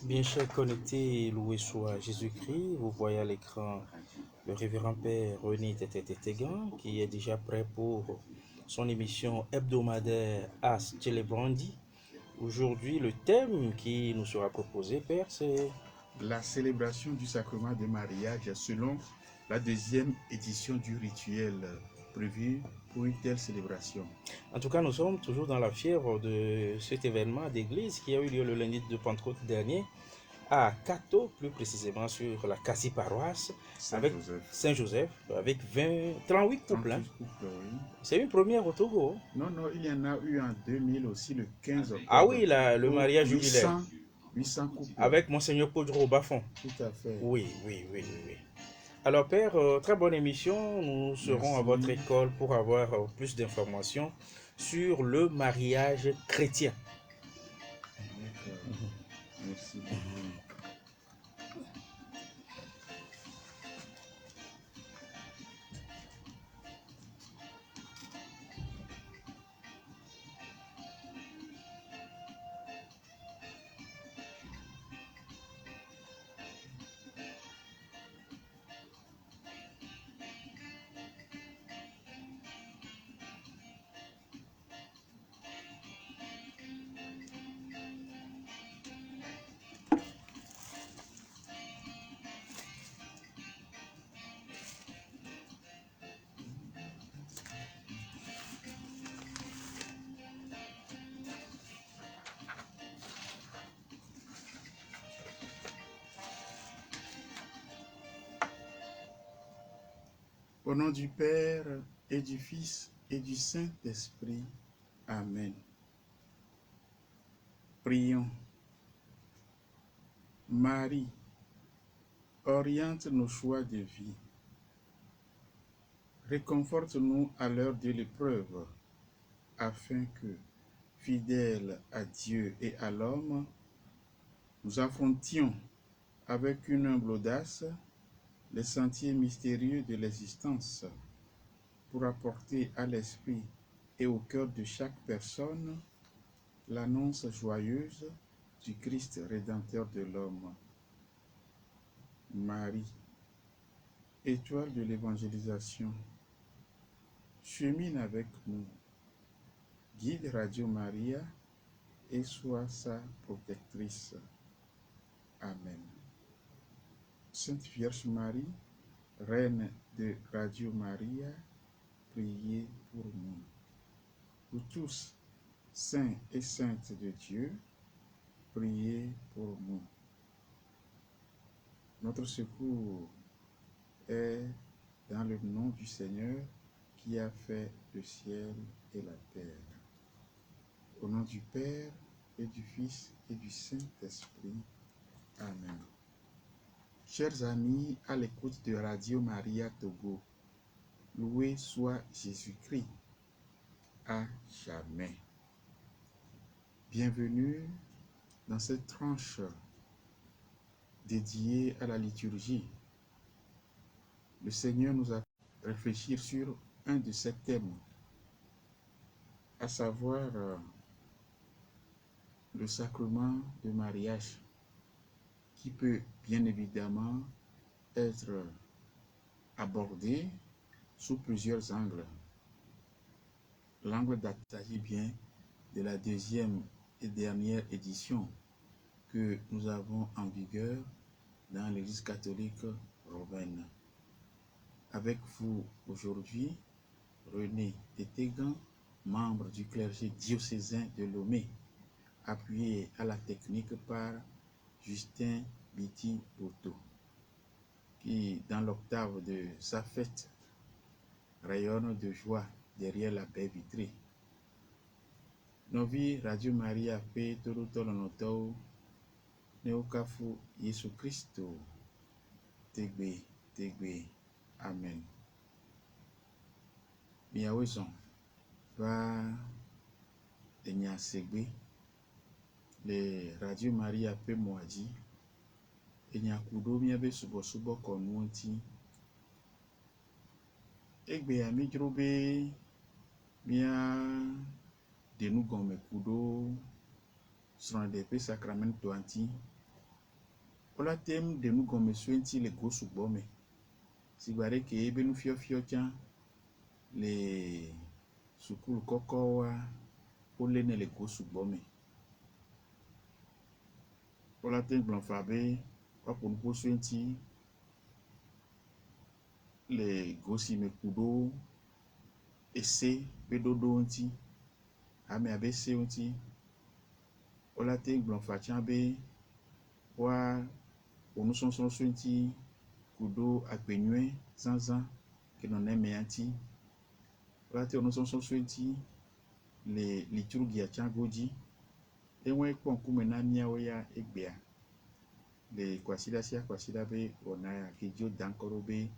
Bien chers connectés, loué soit Jésus-Christ. Vous voyez à l'écran le révérend Père René Tétététégan qui est déjà prêt pour son émission hebdomadaire As Celebrandi. Aujourd'hui, le thème qui nous sera proposé, Père, c'est la célébration du sacrement de mariage selon la deuxième édition du rituel prévu pour une telle célébration. En tout cas, nous sommes toujours dans la fièvre de cet événement d'église qui a eu lieu le lundi de Pentecôte dernier à Cato, plus précisément sur la Cassis-Paroisse, avec Saint-Joseph, avec 38 couples. Oui. C'est une première au Togo. Non, il y en a eu en 2000 aussi, le 15 octobre. Ah oui, le mariage jubilaire. 800 couples. Avec Monseigneur Podro Bafon. Tout à fait. Oui. Alors Père, très bonne émission. Nous serons à votre école pour avoir plus d'informations sur le mariage chrétien. Merci. Au nom du Père et du Fils et du Saint-Esprit. Amen. Prions. Marie, oriente nos choix de vie. Réconforte-nous à l'heure de l'épreuve, afin que, fidèles à Dieu et à l'homme, nous affrontions avec une humble audace les sentiers mystérieux de l'existence, pour apporter à l'esprit et au cœur de chaque personne l'annonce joyeuse du Christ rédempteur de l'homme. Marie, étoile de l'évangélisation, chemine avec nous, guide Radio Maria et sois sa protectrice. Amen. Sainte Vierge Marie, Reine de Radio Maria, priez pour nous. Vous tous, saints et saintes de Dieu, priez pour nous. Notre secours est dans le nom du Seigneur qui a fait le ciel et la terre. Au nom du Père et du Fils et du Saint-Esprit. Amen. Chers amis à l'écoute de Radio Maria Togo, loué soit Jésus-Christ à jamais. Bienvenue dans cette tranche dédiée à la liturgie. Le Seigneur nous a fait réfléchir sur un de ces thèmes, à savoir le sacrement de mariage, qui peut bien évidemment être abordé sous plusieurs angles. L'angle d'attaque bien de la deuxième et dernière édition que nous avons en vigueur dans l'Église catholique romaine. Avec vous aujourd'hui, René Tétégan, membre du clergé diocésain de Lomé, appuyé à la technique par Justin Biti Boto, qui, dans l'octave de sa fête, rayonne de joie derrière la baie vitrée. Novi Radio Maria pe torutolo notou neokafu Yesu Christo tegbe. Amen. Miawezon va enya segbe le Radio Maria pe moadi enya kudo miabe subo konuanti egbe amidrobe mia denu gome kudo srande pe sacramento anti Ola thème de nous comme sointi les gros sous-bombes. Si vous avez que nous fio les sukulu kokowa pour les gros sous-bombes. Ola thème blanc fabé pour nous sointi les gros simekudo esse pedodo onti ame abc onti. Ola thème blanc fachambe wa onu son sointi kudo akpenyue zanzan que non aime anti. Ola thème onu son sointi les liturgi a changoji enwe pon kumena miawo ya egbea le kwasida sia kwasida be onaya kijo dankoro be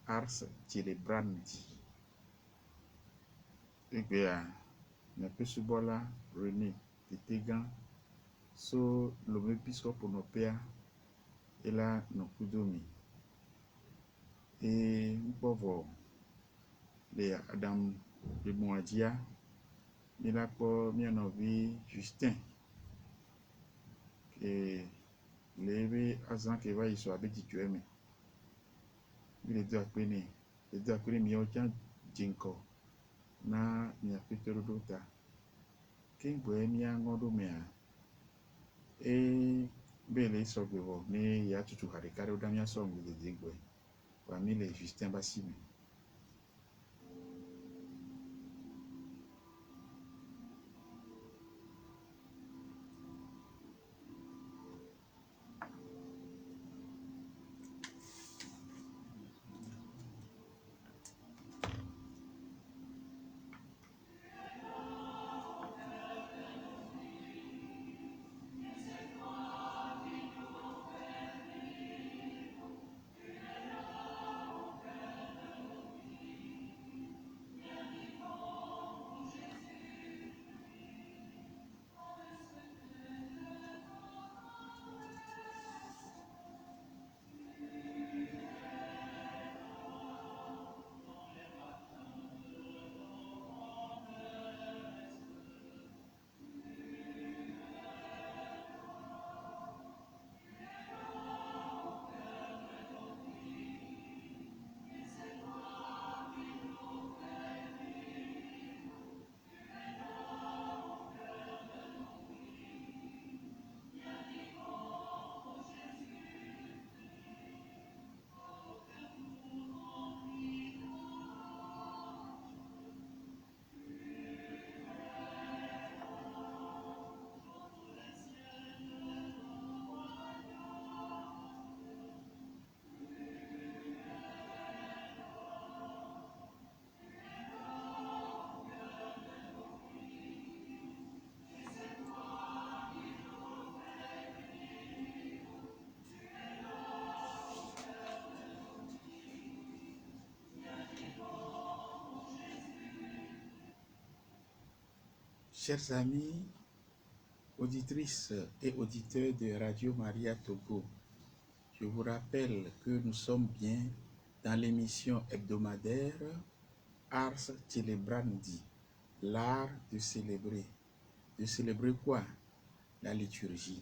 ars celebrandi egbea na pesubola René Tetegan so l'homepiscope nopea ela no kudomi e mpovo le Adam de Moadia mila po mianovi Justin que lebe azan que va iso abeti tueme le do akpene mi ojan jinko na mi apetero dota kengbo mi angodo mea e bele so gbevo ni ya tutu harikare odamia so mi de dingbo wa mi le Justin Basimi. Chers amis, auditrices et auditeurs de Radio Maria Togo, je vous rappelle que nous sommes bien dans l'émission hebdomadaire Ars Celebrandi, l'art de célébrer. De célébrer quoi? La liturgie.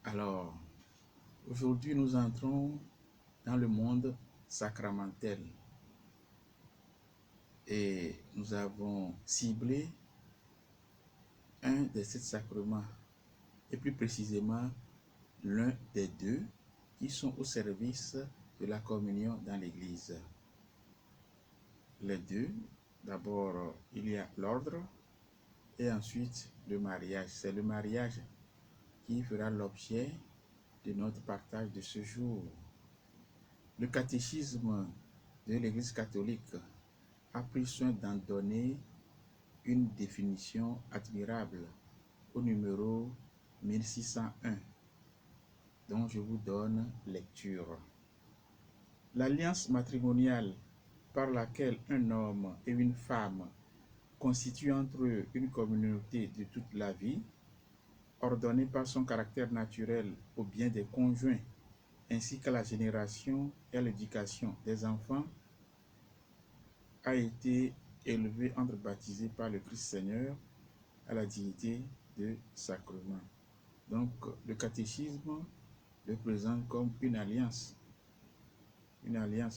Alors, aujourd'hui nous entrons dans le monde sacramentel et nous avons ciblé un des 7 sacrements, et plus précisément l'un des 2 qui sont au service de la communion dans l'Église. Les 2, d'abord il y a l'ordre et ensuite le mariage. C'est le mariage qui fera l'objet de notre partage de ce jour. Le catéchisme de l'Église catholique a pris soin d'en donner une définition admirable au numéro 1601, dont je vous donne lecture. L'alliance matrimoniale par laquelle un homme et une femme constituent entre eux une communauté de toute la vie, ordonnée par son caractère naturel au bien des conjoints, ainsi qu'à la génération et à l'éducation des enfants, a été élevé entre baptisés par le Christ Seigneur à la dignité de sacrement. Donc, le catéchisme le présente comme une alliance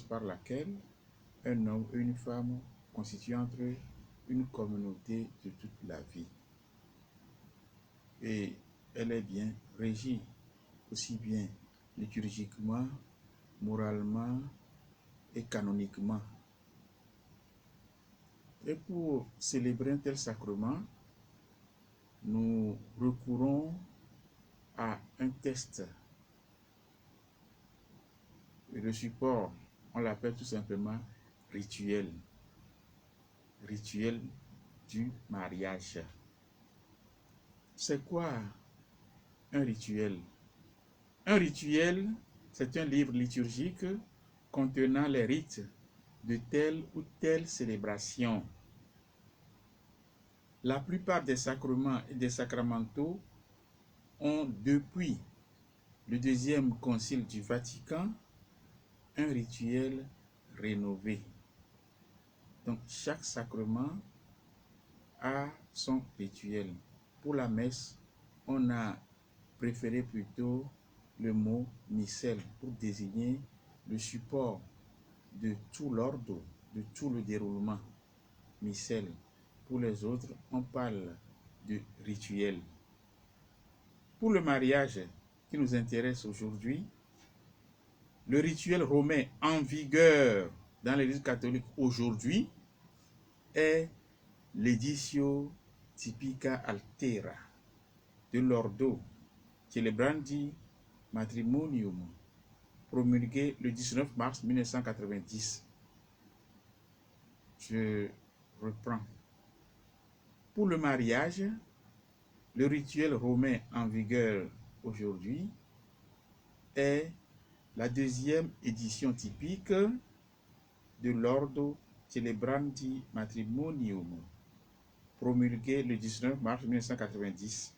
par laquelle un homme et une femme constituent entre eux une communauté de toute la vie. Et elle est bien régie, aussi bien liturgiquement, moralement et canoniquement. Et pour célébrer un tel sacrement, nous recourons à un test. Et le support, on l'appelle tout simplement rituel. Rituel du mariage. C'est quoi un rituel? Un rituel, c'est un livre liturgique contenant les rites de telle ou telle célébration. La plupart des sacrements et des sacramentaux ont, depuis le deuxième concile du Vatican, un rituel rénové. Donc, chaque sacrement a son rituel. Pour la messe, on a préféré plutôt le mot missel pour désigner le support de tout l'ordre, de tout le déroulement. Missel. Pour les autres, on parle de rituel. Pour le mariage qui nous intéresse aujourd'hui, le rituel romain en vigueur dans l'Église catholique aujourd'hui est l'editio typica altera de l'Ordo Celebrandi Matrimonium, promulgué le 19 mars 1990. Je reprends. Pour le mariage, le rituel romain en vigueur aujourd'hui est la deuxième édition typique de l'Ordo Celebrandi Matrimonium, promulgué le 19 mars 1990.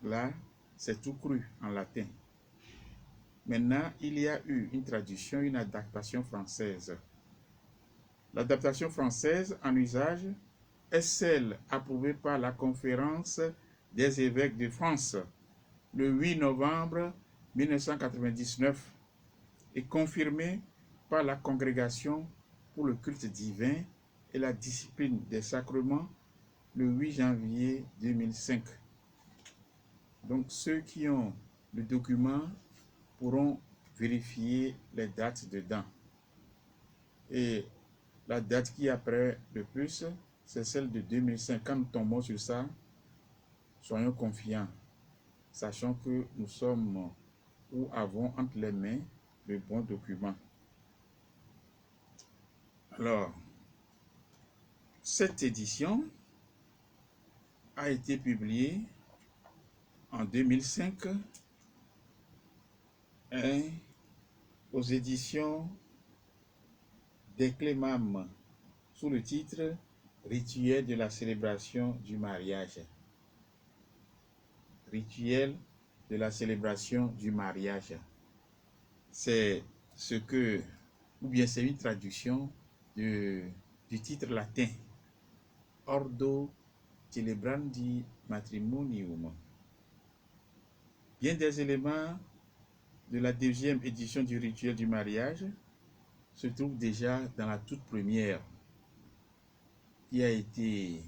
Là, c'est tout cru en latin. Maintenant, il y a eu une traduction, une adaptation française. L'adaptation française en usage est celle approuvée par la Conférence des évêques de France le 8 novembre 1999 et confirmée par la Congrégation pour le culte divin et la discipline des sacrements le 8 janvier 2005. Donc ceux qui ont le document pourront vérifier les dates dedans. Et la date qui apparaît le plus, c'est celle de 2005. Quand nous tombons sur ça, soyons confiants, sachant que nous sommes ou avons entre les mains le bon document. Alors, cette édition a été publiée en 2005 aux éditions d'Eclemam sous le titre Rituel de la célébration du mariage. Rituel de la célébration du mariage. C'est ce que, ou bien c'est une traduction du titre latin Ordo Celebrandi Matrimonium. Bien des éléments de la deuxième édition du rituel du mariage se trouvent déjà dans la toute première qui a été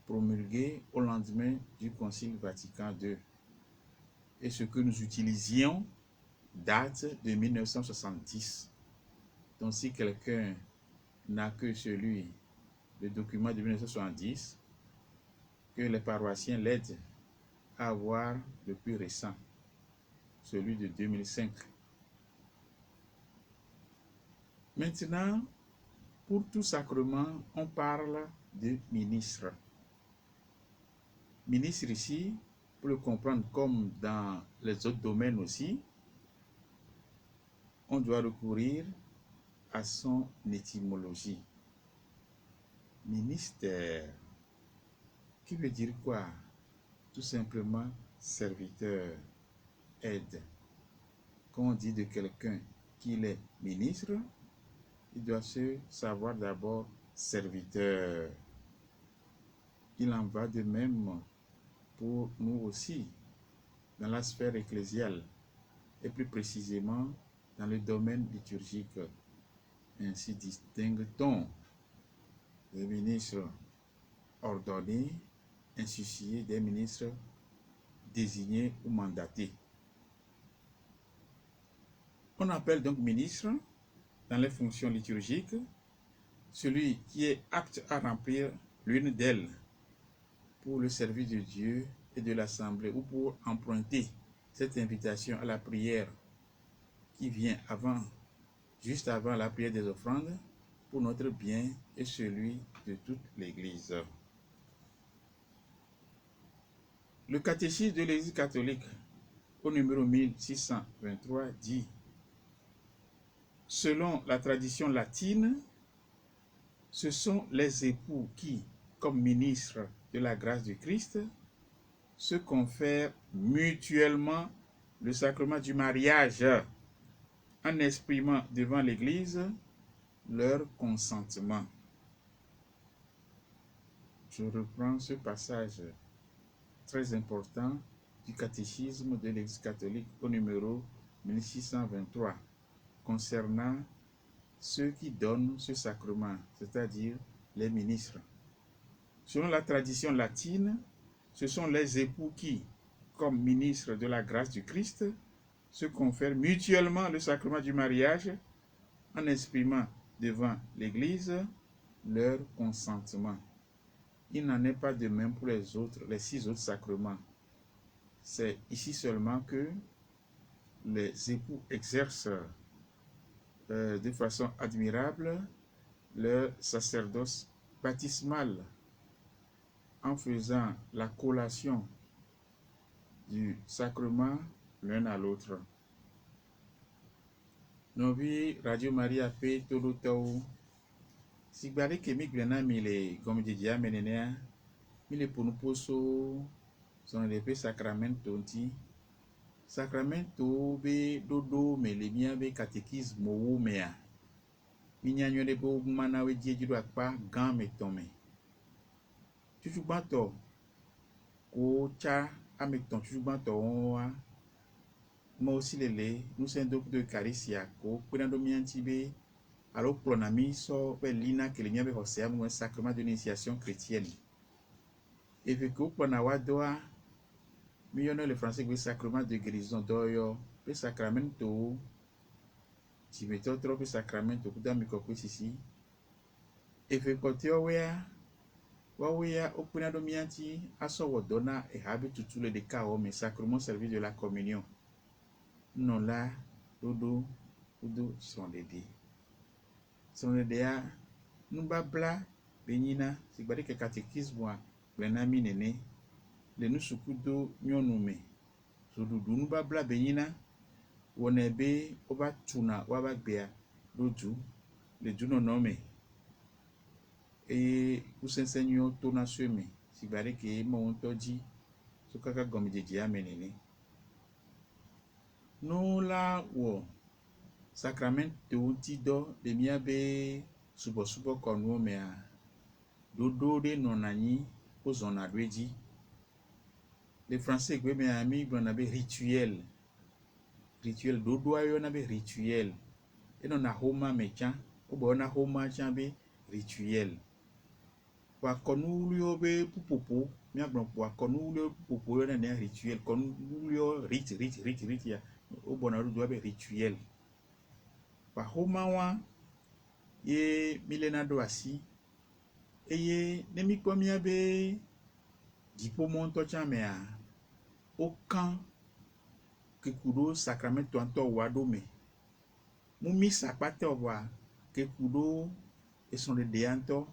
promulguée au lendemain du Concile Vatican II. Et ce que nous utilisions date de 1970. Donc si quelqu'un n'a que celui, le document de 1970, que les paroissiens l'aident à avoir le plus récent, celui de 2005. Maintenant, pour tout sacrement, on parle de ministre. Ministre ici, pour le comprendre comme dans les autres domaines aussi, on doit recourir à son étymologie. Ministère, qui veut dire quoi? Tout simplement serviteur, aide. Quand on dit de quelqu'un qu'il est ministre, il doit se savoir d'abord serviteur. Il en va de même pour nous aussi. dans la sphère ecclésiale et plus précisément dans le domaine liturgique. Ainsi distingue-t-on les ministres ordonnés, insouciés des ministres désignés ou mandatés. On appelle donc ministre, dans les fonctions liturgiques, celui qui est apte à remplir l'une d'elles pour le service de Dieu et de l'Assemblée ou pour emprunter cette invitation à la prière qui vient juste avant la prière des offrandes pour notre bien et celui de toute l'Église. Le catéchisme de l'Église catholique au numéro 1623 dit: selon la tradition latine, ce sont les époux qui, comme ministres de la grâce du Christ, se confèrent mutuellement le sacrement du mariage en exprimant devant l'Église leur consentement. Je reprends ce passage très important du catéchisme de l'Église catholique au numéro 1623 concernant ceux qui donnent ce sacrement, c'est-à-dire les ministres. Selon la tradition latine, ce sont les époux qui, comme ministres de la grâce du Christ, se confèrent mutuellement le sacrement du mariage en exprimant devant l'Église leur consentement. Il n'en est pas de même pour les 6 autres sacrements. C'est ici seulement que les époux exercent de façon admirable leur sacerdoce baptismal en faisant la collation du sacrement l'un à l'autre. Novi Radio Maria P Tolotao Sigbari Kemi Glena Mile Gomjedia Menenea Mile Punuposo Son Lepe Sacramento Nti Sacramento Be Dodo Melemia Be Catéchisme Mo Mea Minyanyo de Bo Manawe Diejido Akpa Gan Metome Chuchubato Ko Cha Ameton Chuchubato Onwa Mo aussi nous sommes donc de Caricia, ko prenando miantibe, alors pronami so pe lina que le miabe hosea un sacrement d'initiation chrétienne. Et vu que pronawa doa, millionnaire le français le sacrement de guérison doyo, le sacramento, si mettons trop le sacramento, kuda mikoko ici. Et vu que teo wea au prenando mianti, aso wodona et habitu le decao, mais sacrement servi de la communion. Non là, dodo sont les dés. Sont les dés à nous babla, benina, si bari que catéchisme, benami nene, le nous sukudo nyonume. Sodudu nous babla benina, wonebe, oba tuna, wabagbea, dodu, le duno nome. Et vous enseignons tona sueme, si bari que mon toji, sokaka gomidji amenene. No la wo sacramento tido de miabe subo kono mea dodo de nonani ozona dweji. Le français gwe me ami bonabe rituel dodo ayo na be rituel eno na homa mecha obo na homa chambe rituel wa konulio be pupopo mi agbon wa konulio pupopo yo na rituel konulio rit ya au bon doit be rituel pa homa wa ye milena do asi eye nemi komia be dipo monto chamea aucun que kudo sacramento anto wadome mumi sapate owa que kudo et son de deanto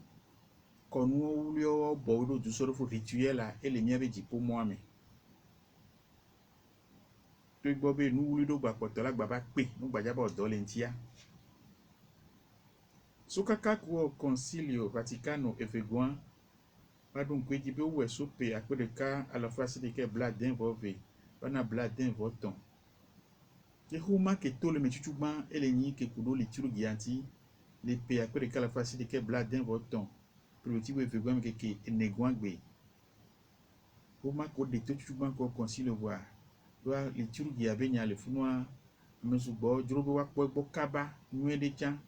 konu ulio bodo du sort fu rituel a ele miabe dipo moame to gbobe nu wulido gba potola gba ba pe nu gba jabo do lentia sokaka ko concilio vaticano efeguan padun kweji be we sope akodeka à la face de que bladin vove bana bladin voton ke huma ke tole mechuchuba eleni ke kudo le tiru gianti le pe akodeka à la face de que bladin voton proti we efeguan ke enegwangbe huma ko de to chuchuba ko concilio voir doa liturgie abe nya le funua mesugbo drobe wa kpo gbo kaba nue de tsa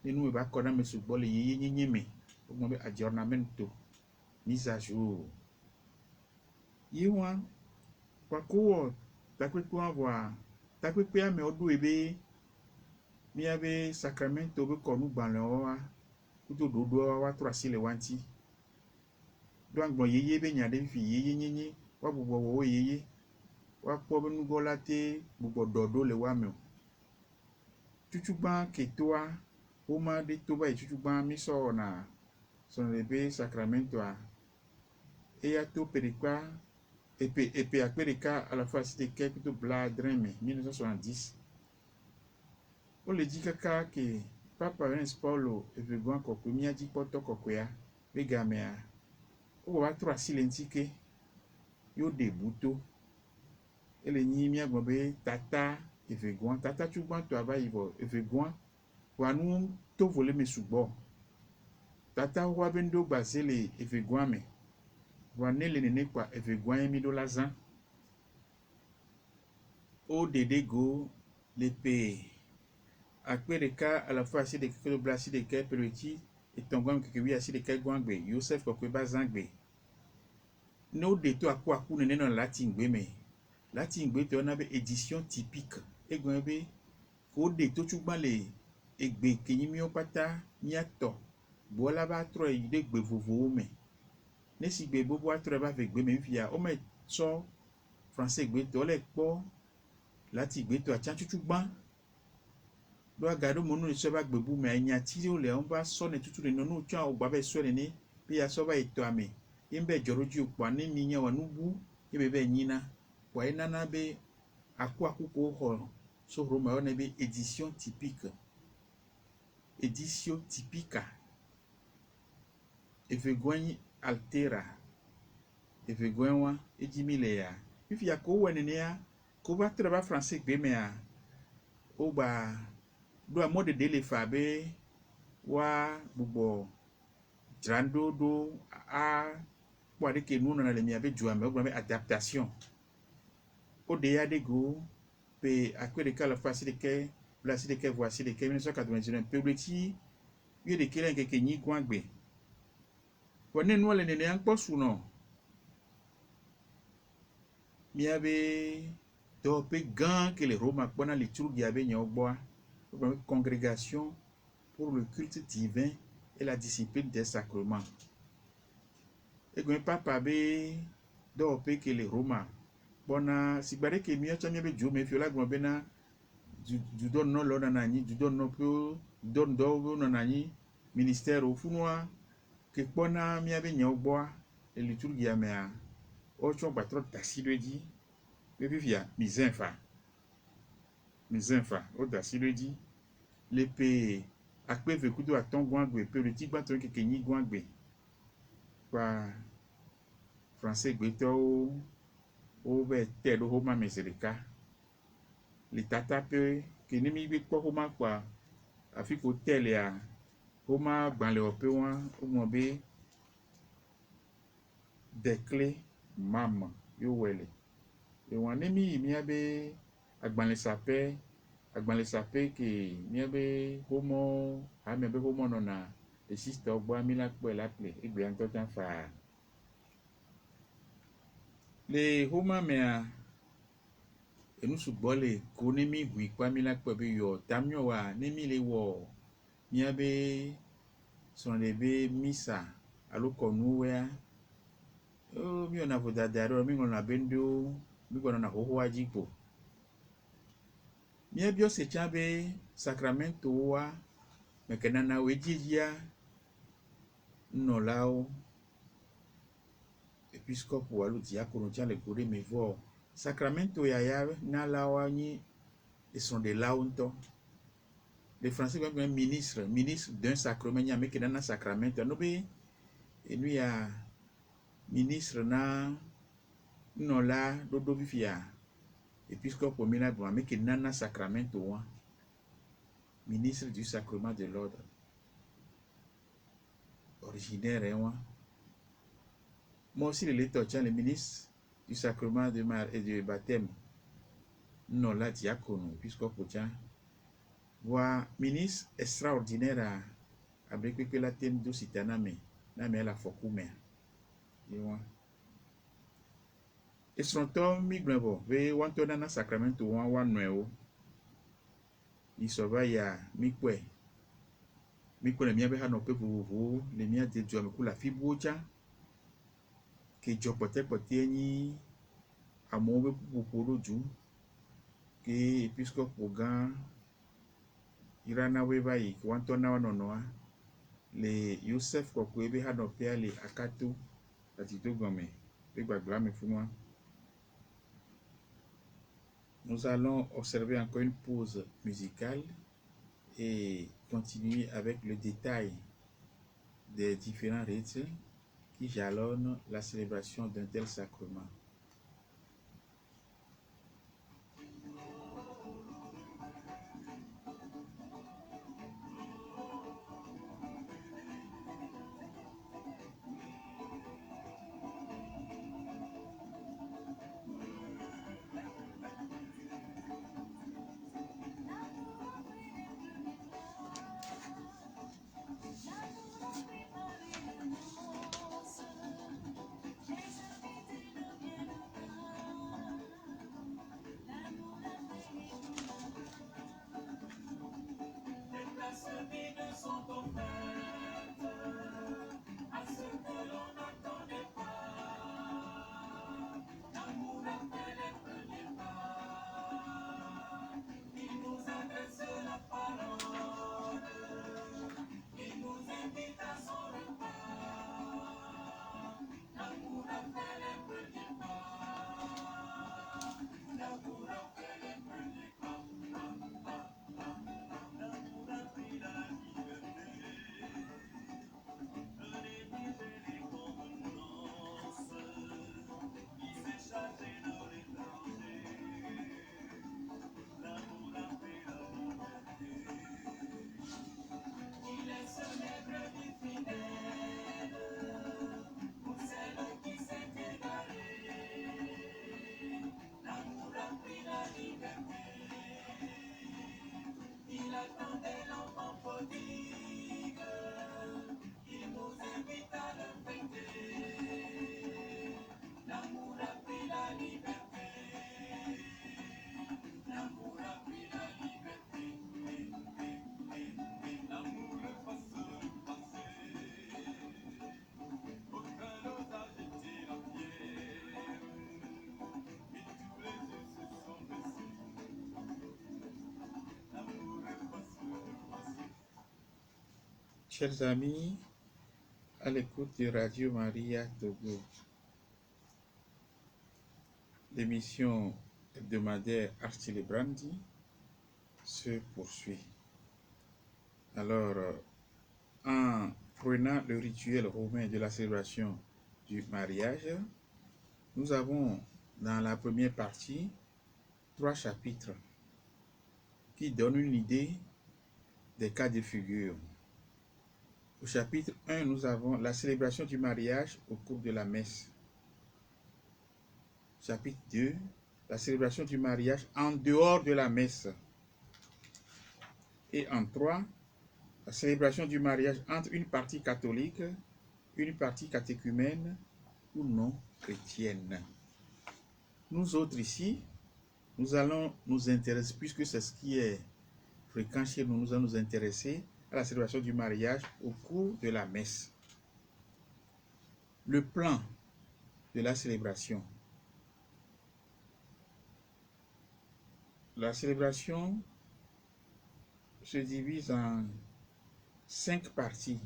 nenu ba ko na mesugbo le yeye nyenye me o be aggiornamento mise à jour yiwa kwa ko takwepo avwa takwepo ame odu ebe mi abe sacramento be ko nu gban le wa kuto dodo wa 3 si le wanti do angbon yeye be nya de fi yeye nyenye wa gbogbo wo yeye wa kpo be nugo la te gbogbo dodo le wa me chuchugba ketoa o ma de to ba chuchugba mi so na son lebe sacramento a e ya to perikwa epe aperika à la fois c'était quelque bla drame 1970 o le di kaka ke papa Vence Paulo evegwan kokwe mi aji poto kokwe ya begame a o wa 3 silentike yo debuto ele nyi mi agbobe tata evegwan tata chugban to aba ivo evegwan wa nu to vole mesugbo tata wa bendo gbazele evegwan me wa nele nene kwa evegwan mi do lazan o dede go lepe akpereka à la fois asi de kekelo bla asi de ke peloti etongwam kekewi asi de ke gwangbe Joseph kokwe bazangbe no de to aku nene no latin gbe me latin gbe to na be édition typique egun be ko de to chugban le egbe kenyimi o pata miato bola ba tro e de gbe vovo me nesi gbe bobo atro ba fe gbe me fia o me so français gbe to le po láti gbe to acha chugban do agado monu so ba gbe bu me anya ti o le on ba so ne tutu le no cha o gba be so ni bi ya so ba ito ame imbe joroji opo ni mi yan wa nubu ibe be nyina wa ina na be aku ko ho so roma o ne be édition typique édition typica evegwen altera evegwen wa ejimile ya ifi ya ko wene ne ya ko ba tra ba français gbe me a o ba do a mode de le fa be wa gbogbo drando do a po de ke nu na le mi abe ju ame o gba be adaptation o de ya de go pe akwe de kala facile ke place de ke voici de ke 1999 pe bleti yo de kelen ke nyi gwangbe wone nu le ne an posu no mi abe do pe gan que les Romains pendant les tours qui avaient une congrégation pour le culte divin et la discipline des sacrements. Et quand papa be do pe que les Romains bona si bare que mi acha mi be jo me fiola gbo be na du don no lo na nani du don no pe don do no nani ministère au funwa que bona mi abe nya ogbo et le tour qui amea o chon patro tasi do di be via mizenfa o dasi do di le pe akpe ve kudo aton gwangbe pe le tigba to ke nyi gwangbe pa français gbe to o be te do homa meserika le tata pe ke ni mi be ko homa kwa afiko tele a homa gbanle ope won o mo be de clé mam yo wele e won ni mi abe agbanle sape ke mi abe homo ame be homo no na e sister ogbo mi la pe la ple egbe an to tan fa le homa me a enu sugbo le ko ni mi hu ipa mi la pe be yo tamyo wa ni mi le wo mi abe son le be misa aloko nuwe o mi ona voda daro mi ngona bendo mi gona na hoho ajipo mi abio se chabe sacramento wa mekena na wejijia no lao episcope walu diacono cha le kore me vo sacramento ya na lawa ni ils sont de launto les français comme ministre d'un sacrement nya mekena na sacramento no be enu ya ministre na no la do bifia episcope mina gwa mekena na sacramento wa ministre du sacrement de l'ordre originaire wa moi aussi le lecteur le ministre du sacrement de baptême Nola Diacono, Episcopo Jan, voit ministre extraordinaire à Brekweke la thème do sitaname, na me la fokume. Esronto migrebo, ve wantona na sacramento wan nuevo. Isoba ya mikwe le mia be ha no pe vovovo le mia de dio me kula fiboja ke jopote pote ni amo be pupuro ju ke episcopo gan irana we bai wantona wanonoa le Yosef kokwe be ha no pe ale akato atito gome pe gbagba me fún moi. Nous allons observer encore une pause musicale et continuer avec le détail des différents rites qui jalonnent la célébration d'un tel sacrement. Chers amis, à l'écoute de Radio Maria Togo, l'émission hebdomadaire Ars Celebrandi se poursuit. Alors, en prenant le rituel romain de la célébration du mariage, nous avons dans la première partie 3 chapitres qui donnent une idée des cas de figure. Au chapitre 1, nous avons la célébration du mariage au cours de la messe. Chapitre 2, la célébration du mariage en dehors de la messe. Et en 3, la célébration du mariage entre une partie catholique, une partie catéchumène ou non chrétienne. Nous autres ici, nous allons nous intéresser, puisque c'est ce qui est fréquent chez nous, nous allons nous intéresser à la célébration du mariage au cours de la messe. Le plan de la célébration. La célébration se divise en 5 parties.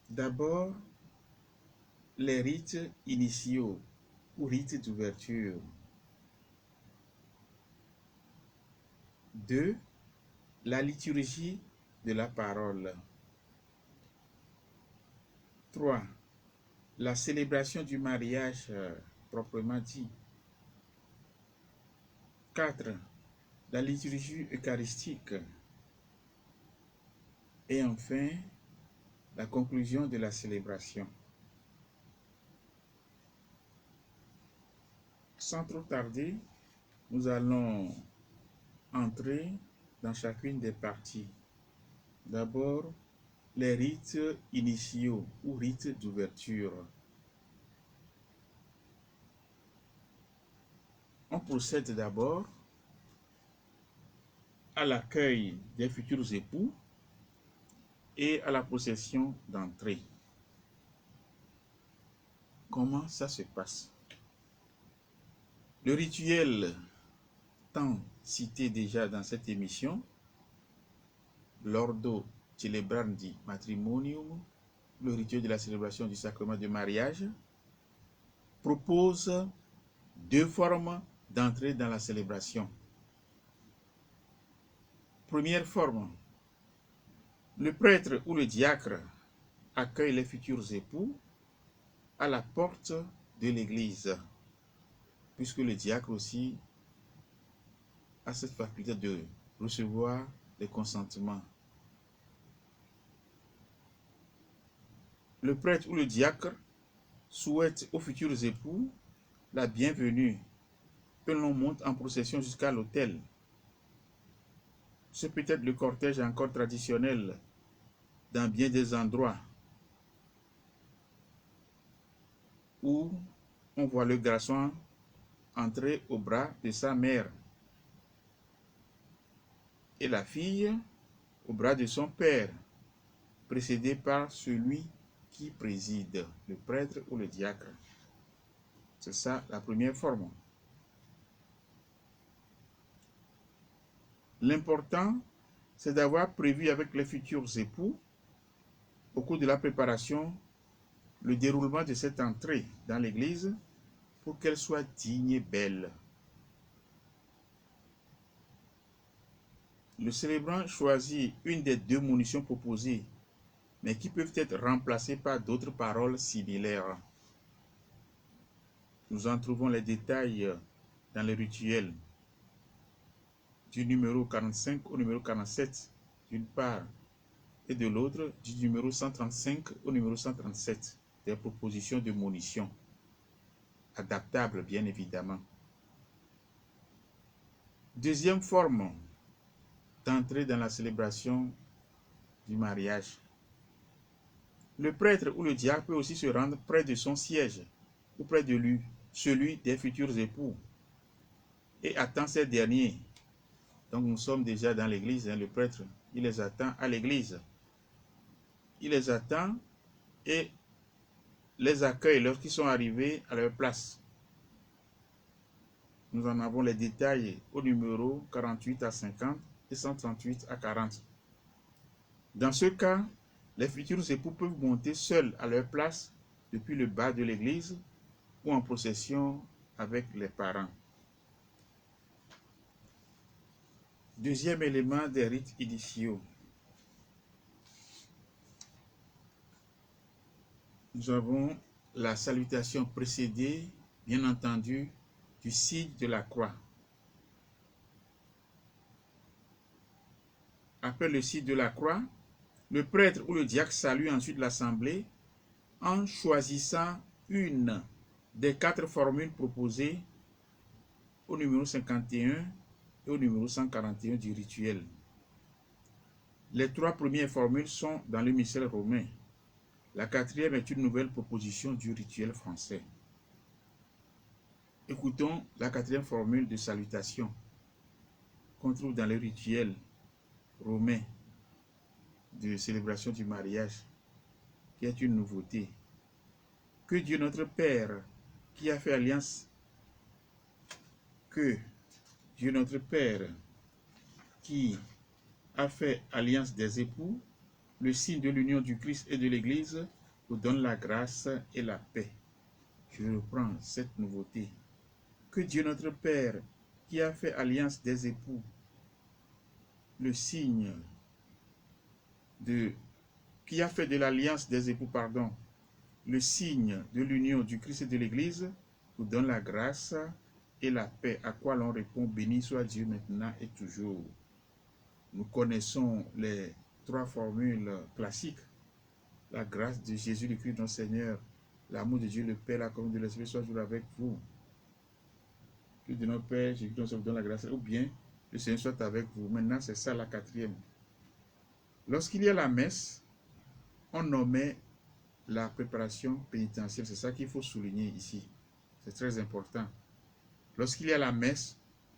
D'abord, les rites initiaux ou rites d'ouverture. 2. La liturgie de la parole. 3. La célébration du mariage proprement dit. 4. La liturgie eucharistique. Et enfin, la conclusion de la célébration. sans trop tarder, nous allons entrer dans chacune des parties. D'abord, les rites initiaux ou rites d'ouverture. On procède d'abord à l'accueil des futurs époux et à la procession d'entrée. Comment ça se passe? Le rituel tant cité déjà dans cette émission, l'ordo celebrandi matrimonium, le rituel de la célébration du sacrement de mariage, propose deux formes d'entrée dans la célébration. Première forme, le prêtre ou le diacre accueille les futurs époux à la porte de l'église, puisque le diacre aussi a cette faculté de recevoir les consentements. Le prêtre ou le diacre souhaite aux futurs époux la bienvenue que l'on monte en procession jusqu'à l'autel. C'est peut-être le cortège encore traditionnel dans bien des endroits où on voit le garçon entrer au bras de sa mère et la fille au bras de son père, précédé par celui qui préside, le prêtre ou le diacre. C'est ça la première forme. L'important, c'est d'avoir prévu avec les futurs époux, au cours de la préparation, le déroulement de cette entrée dans l'église pour qu'elle soit digne et belle. Le célébrant choisit une des deux monitions proposées, mais qui peuvent être remplacées par d'autres paroles similaires. Nous en trouvons les détails dans le rituel, du numéro 45 au numéro 47, d'une part, et de l'autre, du numéro 135 au numéro 137, des propositions de monition, adaptables bien évidemment. Deuxième forme d'entrer dans la célébration du mariage. Le prêtre ou le diacre peut aussi se rendre près de son siège ou près de lui, celui des futurs époux, et attend ces derniers. Donc nous sommes déjà dans l'église, le prêtre, il les attend à l'église. Il les attend et les accueille lorsqu'ils sont arrivés à leur place. Nous en avons les détails au numéro 48 à 50 et 138 à 40. Dans ce cas, les futurs époux peuvent monter seuls à leur place depuis le bas de l'église ou en procession avec les parents. Deuxième élément des rites initiaux. Nous avons la salutation précédée, bien entendu, du signe de la croix. Après le signe de la croix, le prêtre ou le diacre salue ensuite l'assemblée en choisissant une des quatre formules proposées au numéro 51 et au numéro 141 du rituel. Les trois premières formules sont dans le missel romain. La quatrième est une nouvelle proposition du rituel français. Écoutons la quatrième formule de salutation qu'on trouve dans le rituel romain de célébration du mariage, qui est une nouveauté. Que Dieu notre Père, qui a fait alliance, que Dieu notre Père, qui a fait alliance des époux, le signe de l'union du Christ et de l'Église, vous donne la grâce et la paix. Je reprends cette nouveauté. Que Dieu notre Père, qui a fait alliance des époux, le signe de, qui a fait de l'alliance des époux, le signe de l'union du Christ et de l'Église, vous donne la grâce et la paix, à quoi l'on répond, béni soit Dieu maintenant et toujours. Nous connaissons les trois formules classiques. La grâce de Jésus le Christ, notre Seigneur, l'amour de Dieu le Père, la communion de l'Esprit soit toujours avec vous. Dieu de nos pères, Jésus-Christ nous donne la grâce, ou bien le Seigneur soit avec vous. Maintenant, c'est ça la quatrième. Lorsqu'il y a la messe, on nommait la préparation pénitentielle. C'est ça qu'il faut souligner ici. C'est très important. Lorsqu'il y a la messe,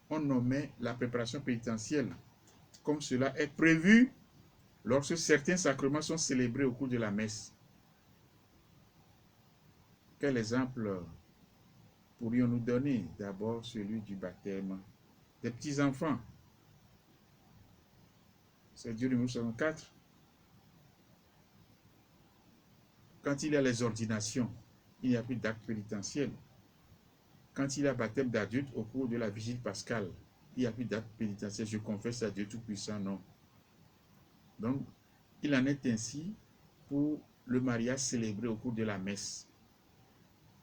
on nommait la préparation pénitentielle, comme cela est prévu lorsque certains sacrements sont célébrés au cours de la messe. Quel exemple pourrions-nous donner? D'abord, celui du baptême des petits-enfants. C'est Dieu numéro 64. Quand il y a les ordinations, il n'y a plus d'acte pénitentiel. Quand il y a baptême d'adultes au cours de la vigile pascale, il n'y a plus d'acte pénitentiel. Je confesse à Dieu Tout-Puissant, non. Donc, il en est ainsi pour le mariage célébré au cours de la messe.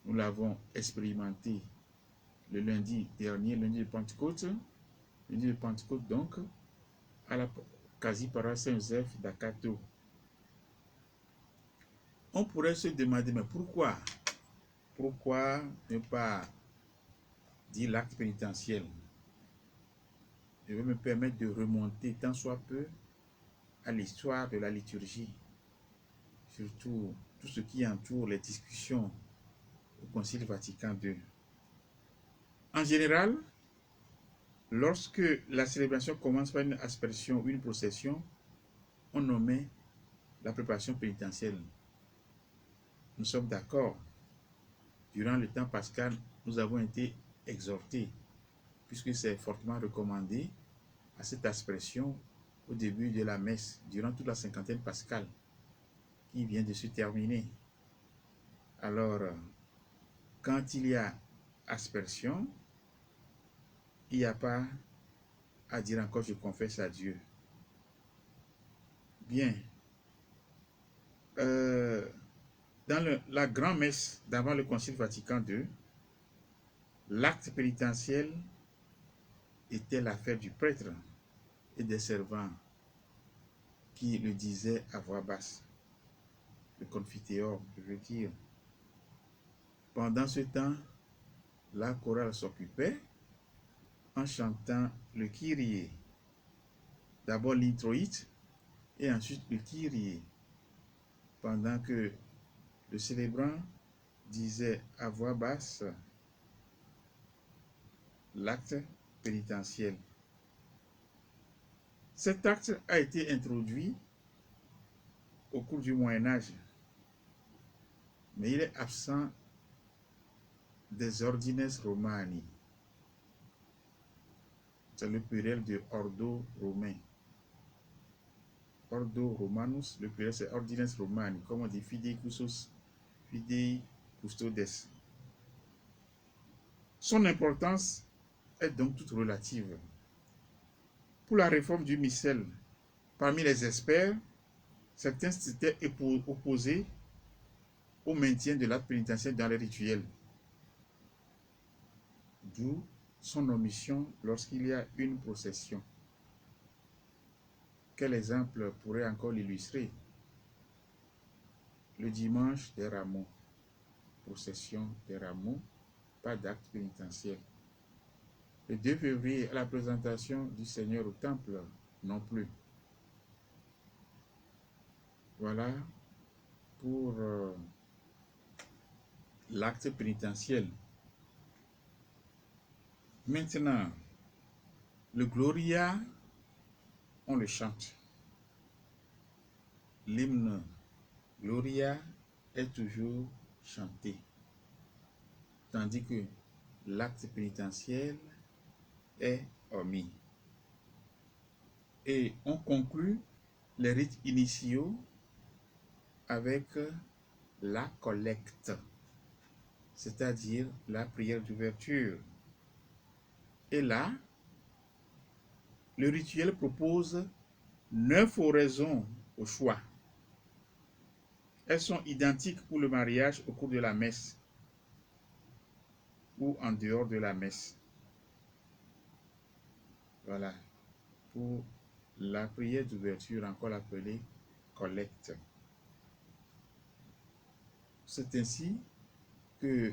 Nous l'avons expérimenté le lundi dernier, lundi de Pentecôte. Lundi de Pentecôte, donc, à la quasi-paroisse Saint-Joseph d'Akato. On pourrait se demander, mais pourquoi? Pourquoi ne pas dire l'acte pénitentiel? Je vais me permettre de remonter tant soit peu à l'histoire de la liturgie, surtout tout ce qui entoure les discussions au Concile Vatican II. En général, lorsque la célébration commence par une aspersion ou une procession, on nommait la préparation pénitentielle. Nous sommes d'accord. Durant le temps pascal, nous avons été exhortés, puisque c'est fortement recommandé, à cette aspersion au début de la messe, durant toute la cinquantaine pascale, qui vient de se terminer. Alors, quand il y a aspersion, il n'y a pas à dire encore je confesse à Dieu. Bien. Dans la grand-messe d'avant le Concile Vatican II, l'acte pénitentiel était l'affaire du prêtre et des servants qui le disaient à voix basse. Le confiteor, je veux dire. Pendant ce temps, la chorale s'occupait en chantant le Kyrie. D'abord l'introïte et ensuite le Kyrie. Pendant que le célébrant disait à voix basse l'acte pénitentiel. Cet acte a été introduit au cours du Moyen-Âge, mais il est absent des ordines romani. C'est le pluriel de ordo romain. Ordo romanus, le pluriel c'est ordines romani, comme on dit fidei custodes, fidei custodes. Son importance est donc toute relative. Pour la réforme du missel, parmi les experts, certains s'étaient opposés au maintien de l'acte pénitentiel dans les rituels, d'où son omission lorsqu'il y a une procession. Quel exemple pourrait encore l'illustrer? Le dimanche des rameaux, procession des rameaux, pas d'acte pénitentiel. Le 2 février, à la présentation du Seigneur au temple, non plus. Voilà pour l'acte pénitentiel. Maintenant, le Gloria, on le chante. L'hymne Gloria est toujours chanté. Tandis que l'acte pénitentiel est omis. Et on conclut les rites initiaux avec la collecte, c'est-à-dire la prière d'ouverture. Et là, le rituel propose 9 oraisons au choix. Elles sont identiques pour le mariage au cours de la messe ou en dehors de la messe. Voilà, pour la prière d'ouverture, encore appelée collecte. C'est ainsi que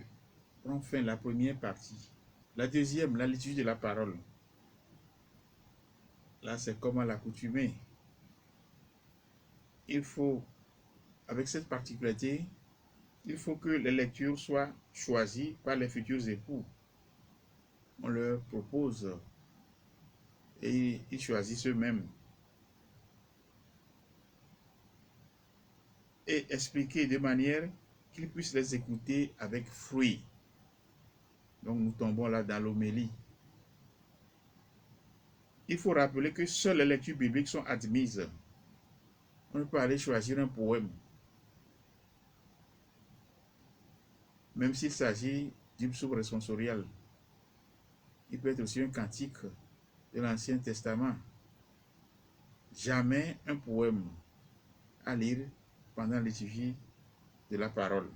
prend fin la première partie La deuxième, la liturgie de la parole. Là, c'est comme à l'accoutumée. Il faut, avec cette particularité, il faut que les lectures soient choisies par les futurs époux. On leur propose et ils choisissent eux-mêmes. Et expliquer de manière qu'ils puissent les écouter avec fruit. Donc nous tombons là dans l'homélie. Il faut rappeler que seules les lectures bibliques sont admises. On ne peut pas aller choisir un poème. Même s'il s'agit d'une psaume responsoriale. Il peut être aussi un cantique de l'Ancien Testament. Jamais un poème à lire pendant la liturgie de la parole.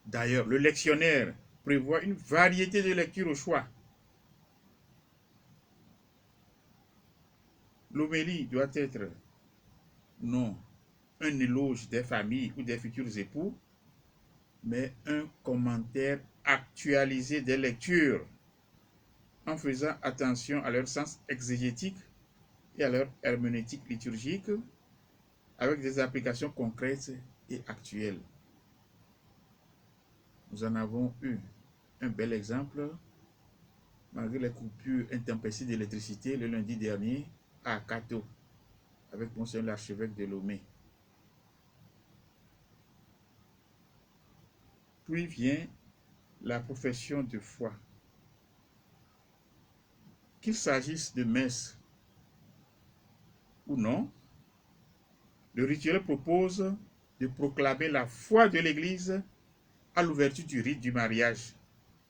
D'ailleurs, le lectionnaire prévoit une variété de lectures au choix. L'homélie doit être non un éloge des familles ou des futurs époux, mais un commentaire actualisé des lectures en faisant attention à leur sens exégétique et à leur herméneutique liturgique avec des applications concrètes et actuelles. Nous en avons eu un bel exemple malgré les coupures intempestives d'électricité le lundi dernier à Cato avec Monseigneur l'archevêque de Lomé. Puis vient la profession de foi. Qu'il s'agisse de messe ou non, le rituel propose de proclamer la foi de l'Église à l'ouverture du rite du mariage,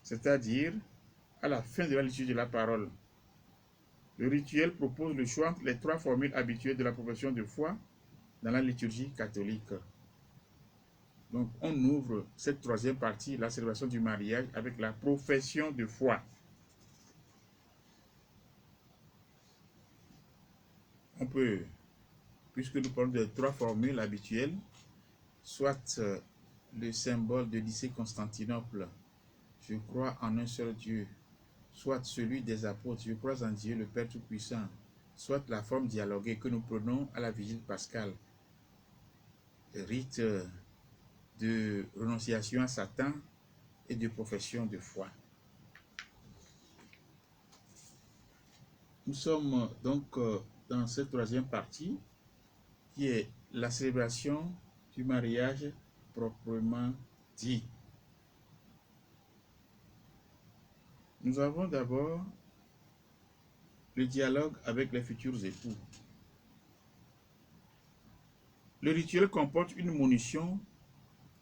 c'est-à-dire à la fin de la liturgie de la parole. Le rituel propose le choix entre les trois formules habituelles de la profession de foi dans la liturgie catholique. Donc on ouvre cette troisième partie, la célébration du mariage, avec la profession de foi. On peut, puisque nous parlons de trois formules habituelles, soit le symbole de Nicée-Constantinople, je crois en un seul Dieu, soit celui des apôtres, je crois en Dieu le Père Tout-Puissant, soit la forme dialoguée que nous prenons à la Vigile pascale, rite de renonciation à Satan et de profession de foi. Nous sommes donc dans cette troisième partie qui est la célébration du mariage proprement dit. Nous avons d'abord le dialogue avec les futurs époux. Le rituel comporte une monition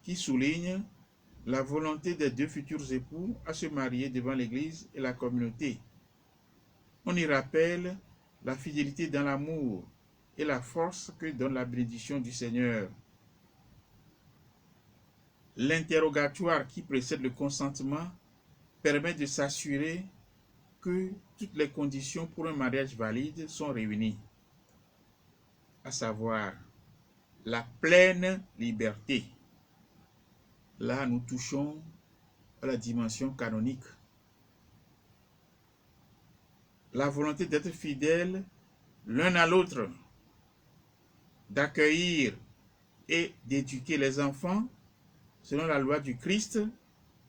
qui souligne la volonté des deux futurs époux à se marier devant l'Église et la communauté. On y rappelle la fidélité dans l'amour et la force que donne la bénédiction du Seigneur. L'interrogatoire qui précède le consentement permet de s'assurer que toutes les conditions pour un mariage valide sont réunies, à savoir la pleine liberté. Là, nous touchons à la dimension canonique. La volonté d'être fidèles l'un à l'autre, d'accueillir et d'éduquer les enfants selon la loi du Christ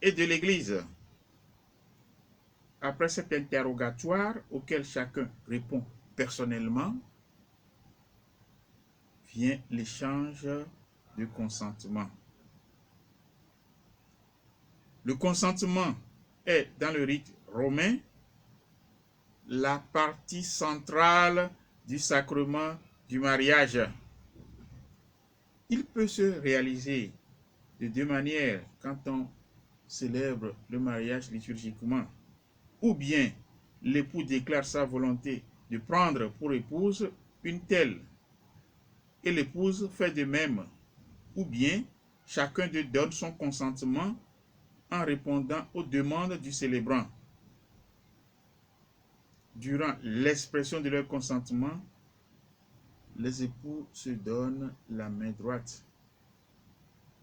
et de l'Église. Après cet interrogatoire auquel chacun répond personnellement, vient l'échange de consentement. Le consentement est, dans le rite romain, la partie centrale du sacrement du mariage. Il peut se réaliser de deux manières quand on célèbre le mariage liturgiquement. Ou bien l'époux déclare sa volonté de prendre pour épouse une telle, et l'épouse fait de même. Ou bien chacun d'eux donne son consentement en répondant aux demandes du célébrant. Durant l'expression de leur consentement, les époux se donnent la main droite,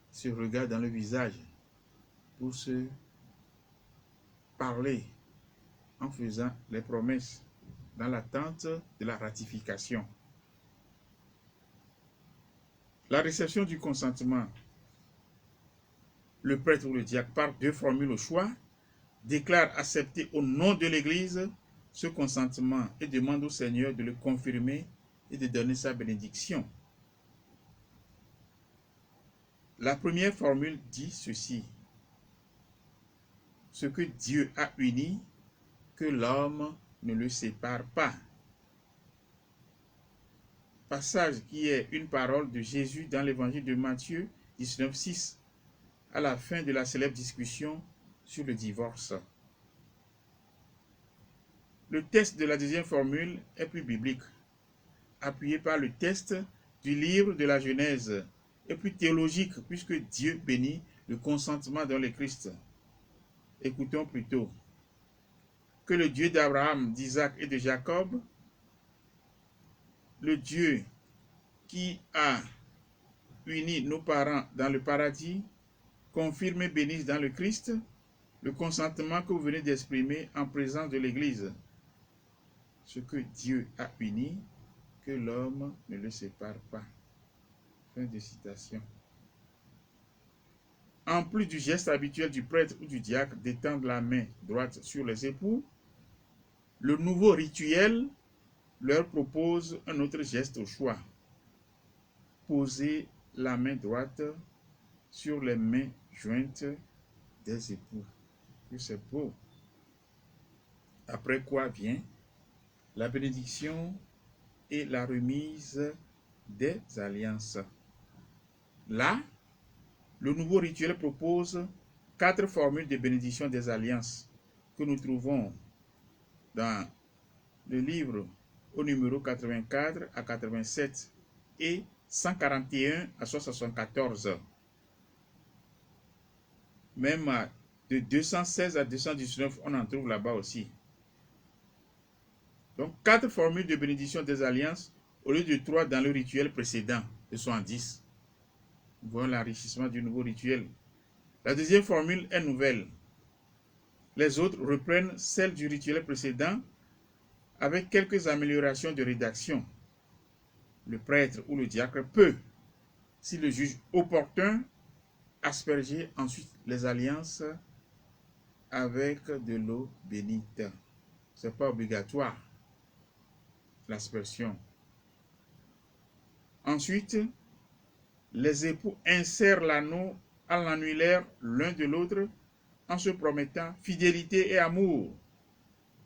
se regardent dans le visage pour se parler en faisant les promesses dans l'attente de la ratification. La réception du consentement. Le prêtre ou le diacre, par 2 formules au choix, déclare accepter au nom de l'Église ce consentement et demande au Seigneur de le confirmer et de donner sa bénédiction. La première formule dit ceci: ce que Dieu a uni, que l'homme ne le sépare pas. Passage qui est une parole de Jésus dans l'évangile de Matthieu 19,6, à la fin de la célèbre discussion sur le divorce. Le texte de la deuxième formule est plus biblique, appuyé par le texte du livre de la Genèse, et plus théologique, puisque Dieu bénit le consentement dans le Christ. Écoutons plutôt: que le Dieu d'Abraham, d'Isaac et de Jacob, le Dieu qui a uni nos parents dans le paradis, confirme et bénisse dans le Christ le consentement que vous venez d'exprimer en présence de l'Église. Ce que Dieu a uni, que l'homme ne le sépare pas. Fin de citation. En plus du geste habituel du prêtre ou du diacre d'étendre la main droite sur les époux, le nouveau rituel leur propose un autre geste au choix: poser la main droite sur les mains jointes des époux. C'est beau. Après quoi vient la bénédiction et la remise des alliances. Là, le nouveau rituel propose 4 formules de bénédiction des alliances que nous trouvons dans le livre au numéro 84 à 87 et 141 à 74. Même de 216 à 219, on en trouve là-bas aussi. Donc 4 formules de bénédiction des alliances au lieu de 3 dans le rituel précédent, ce sont en 10. Nous voyons l'enrichissement du nouveau rituel. La deuxième formule est nouvelle. Les autres reprennent celle du rituel précédent avec quelques améliorations de rédaction. Le prêtre ou le diacre peut, s'il le juge opportun, asperger ensuite les alliances avec de l'eau bénite. Ce n'est pas obligatoire, l'aspersion. Ensuite, les époux insèrent l'anneau à l'annulaire l'un de l'autre en se promettant fidélité et amour,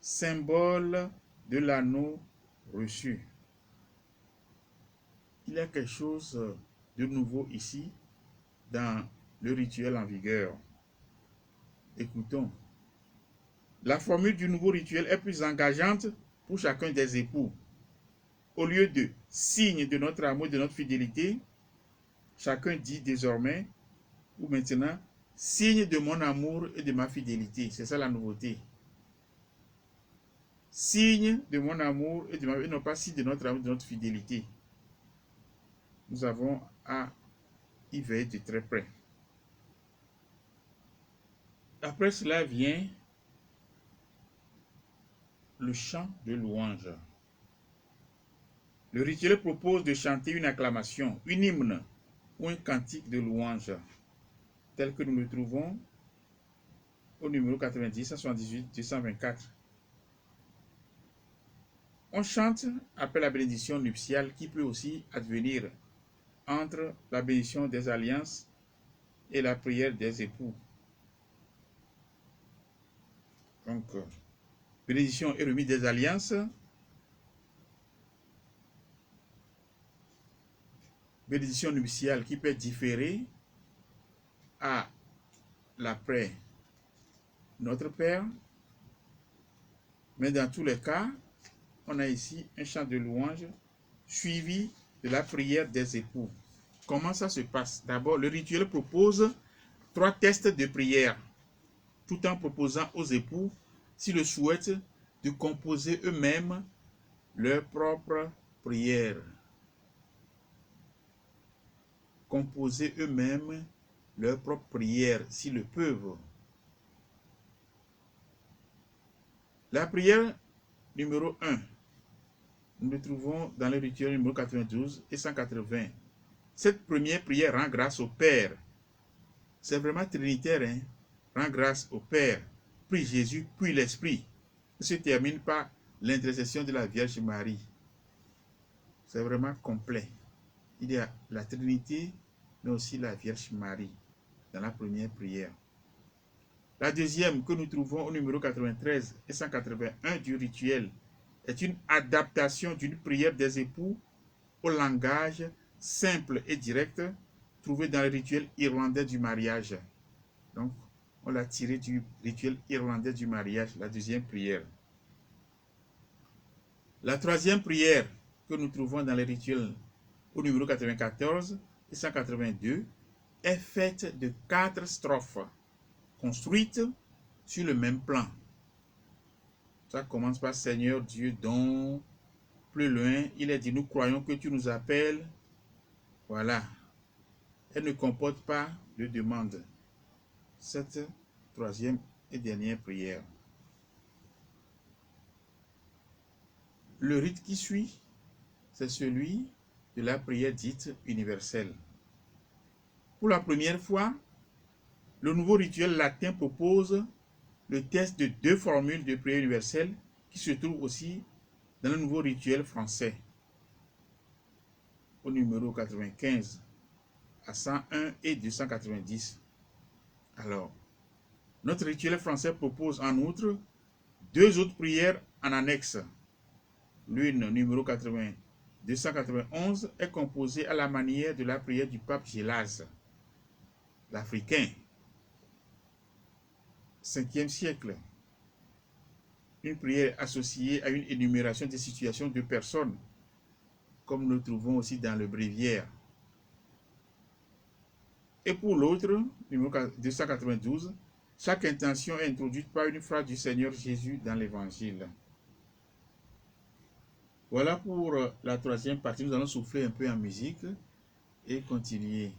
symbole de l'anneau reçu. Il y a quelque chose de nouveau ici dans le rituel en vigueur. Écoutons. La formule du nouveau rituel est plus engageante pour chacun des époux. Au lieu de signe de notre amour et de notre fidélité, chacun dit désormais, ou maintenant, signe de mon amour et de ma fidélité. C'est ça la nouveauté. Signe de mon amour et de ma, et non pas signe de notre amour et de notre fidélité. Nous avons à y veiller de très près. Après cela vient le chant de louange. Le rituel propose de chanter une acclamation, une hymne ou un cantique de louange, tel que nous le trouvons au numéro 90, 178, 224. On chante après la bénédiction nuptiale qui peut aussi advenir entre la bénédiction des alliances et la prière des époux. Donc, bénédiction et remise des alliances, bénédiction nuptiale qui peut être différée à l'après notre Père, mais dans tous les cas, on a ici un chant de louange suivi de la prière des époux. Comment ça se passe? D'abord, le rituel propose 3 tests de prière, tout en proposant aux époux, s'ils le souhaitent, de composer eux-mêmes leur propre prière. Composer eux-mêmes leur propre prière, s'ils le peuvent. La prière numéro 1, nous le trouvons dans le rituel numéro 92 et 180. Cette première prière rend grâce au Père. C'est vraiment trinitaire, hein? Rend grâce au Père, puis Jésus, puis l'Esprit. Il se termine par l'intercession de la Vierge Marie. C'est vraiment complet. Il y a la Trinité, mais aussi la Vierge Marie dans la première prière. La deuxième, que nous trouvons au numéro 93 et 181 du rituel, est une adaptation d'une prière des époux au langage simple et direct trouvé dans le rituel irlandais du mariage. Donc, on l'a tiré du rituel irlandais du mariage, la deuxième prière. La troisième prière que nous trouvons dans le rituel au numéro 94 et 182 est faite de 4 strophes construites sur le même plan. Ça commence par Seigneur Dieu, dont plus loin, il est dit, nous croyons que tu nous appelles. Voilà. Elle ne comporte pas de demande. Cette troisième et dernière prière. Le rite qui suit, c'est celui de la prière dite universelle. Pour la première fois, le nouveau rituel latin propose le test de 2 formules de prière universelle qui se trouvent aussi dans le nouveau rituel français, au numéro 95 à 101 et 290. Alors, notre rituel français propose en outre 2 autres prières en annexe. L'une, numéro 291, est composée à la manière de la prière du pape Gélase, l'Africain, 5e siècle. Une prière associée à une énumération des situations de personnes, comme nous le trouvons aussi dans le bréviaire. Et pour l'autre, numéro 292, chaque intention est introduite par une phrase du Seigneur Jésus dans l'Évangile. Voilà pour la troisième partie. Nous allons souffler un peu en musique et continuer.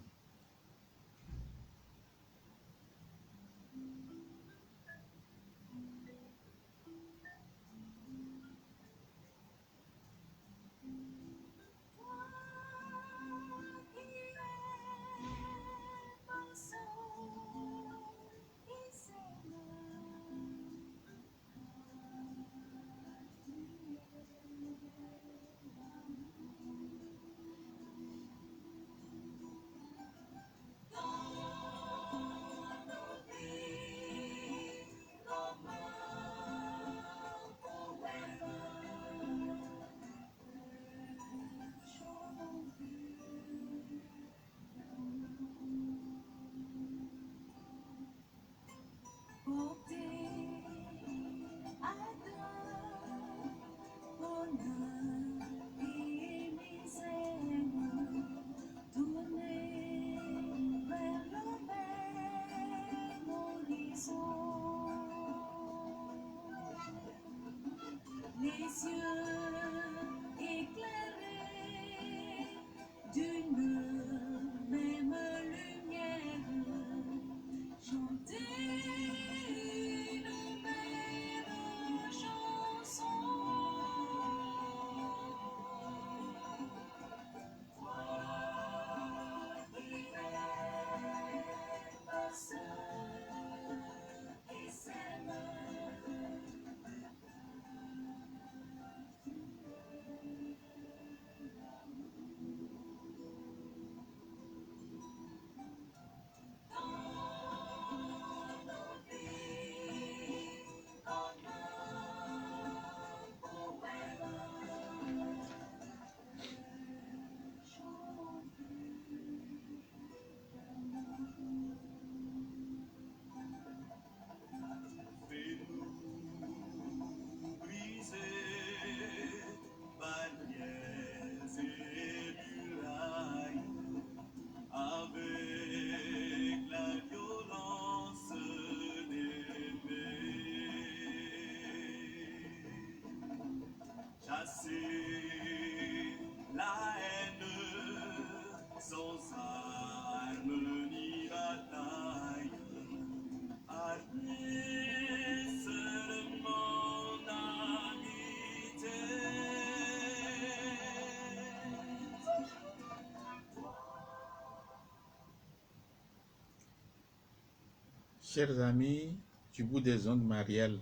Chers amis du bout des ondes mariales,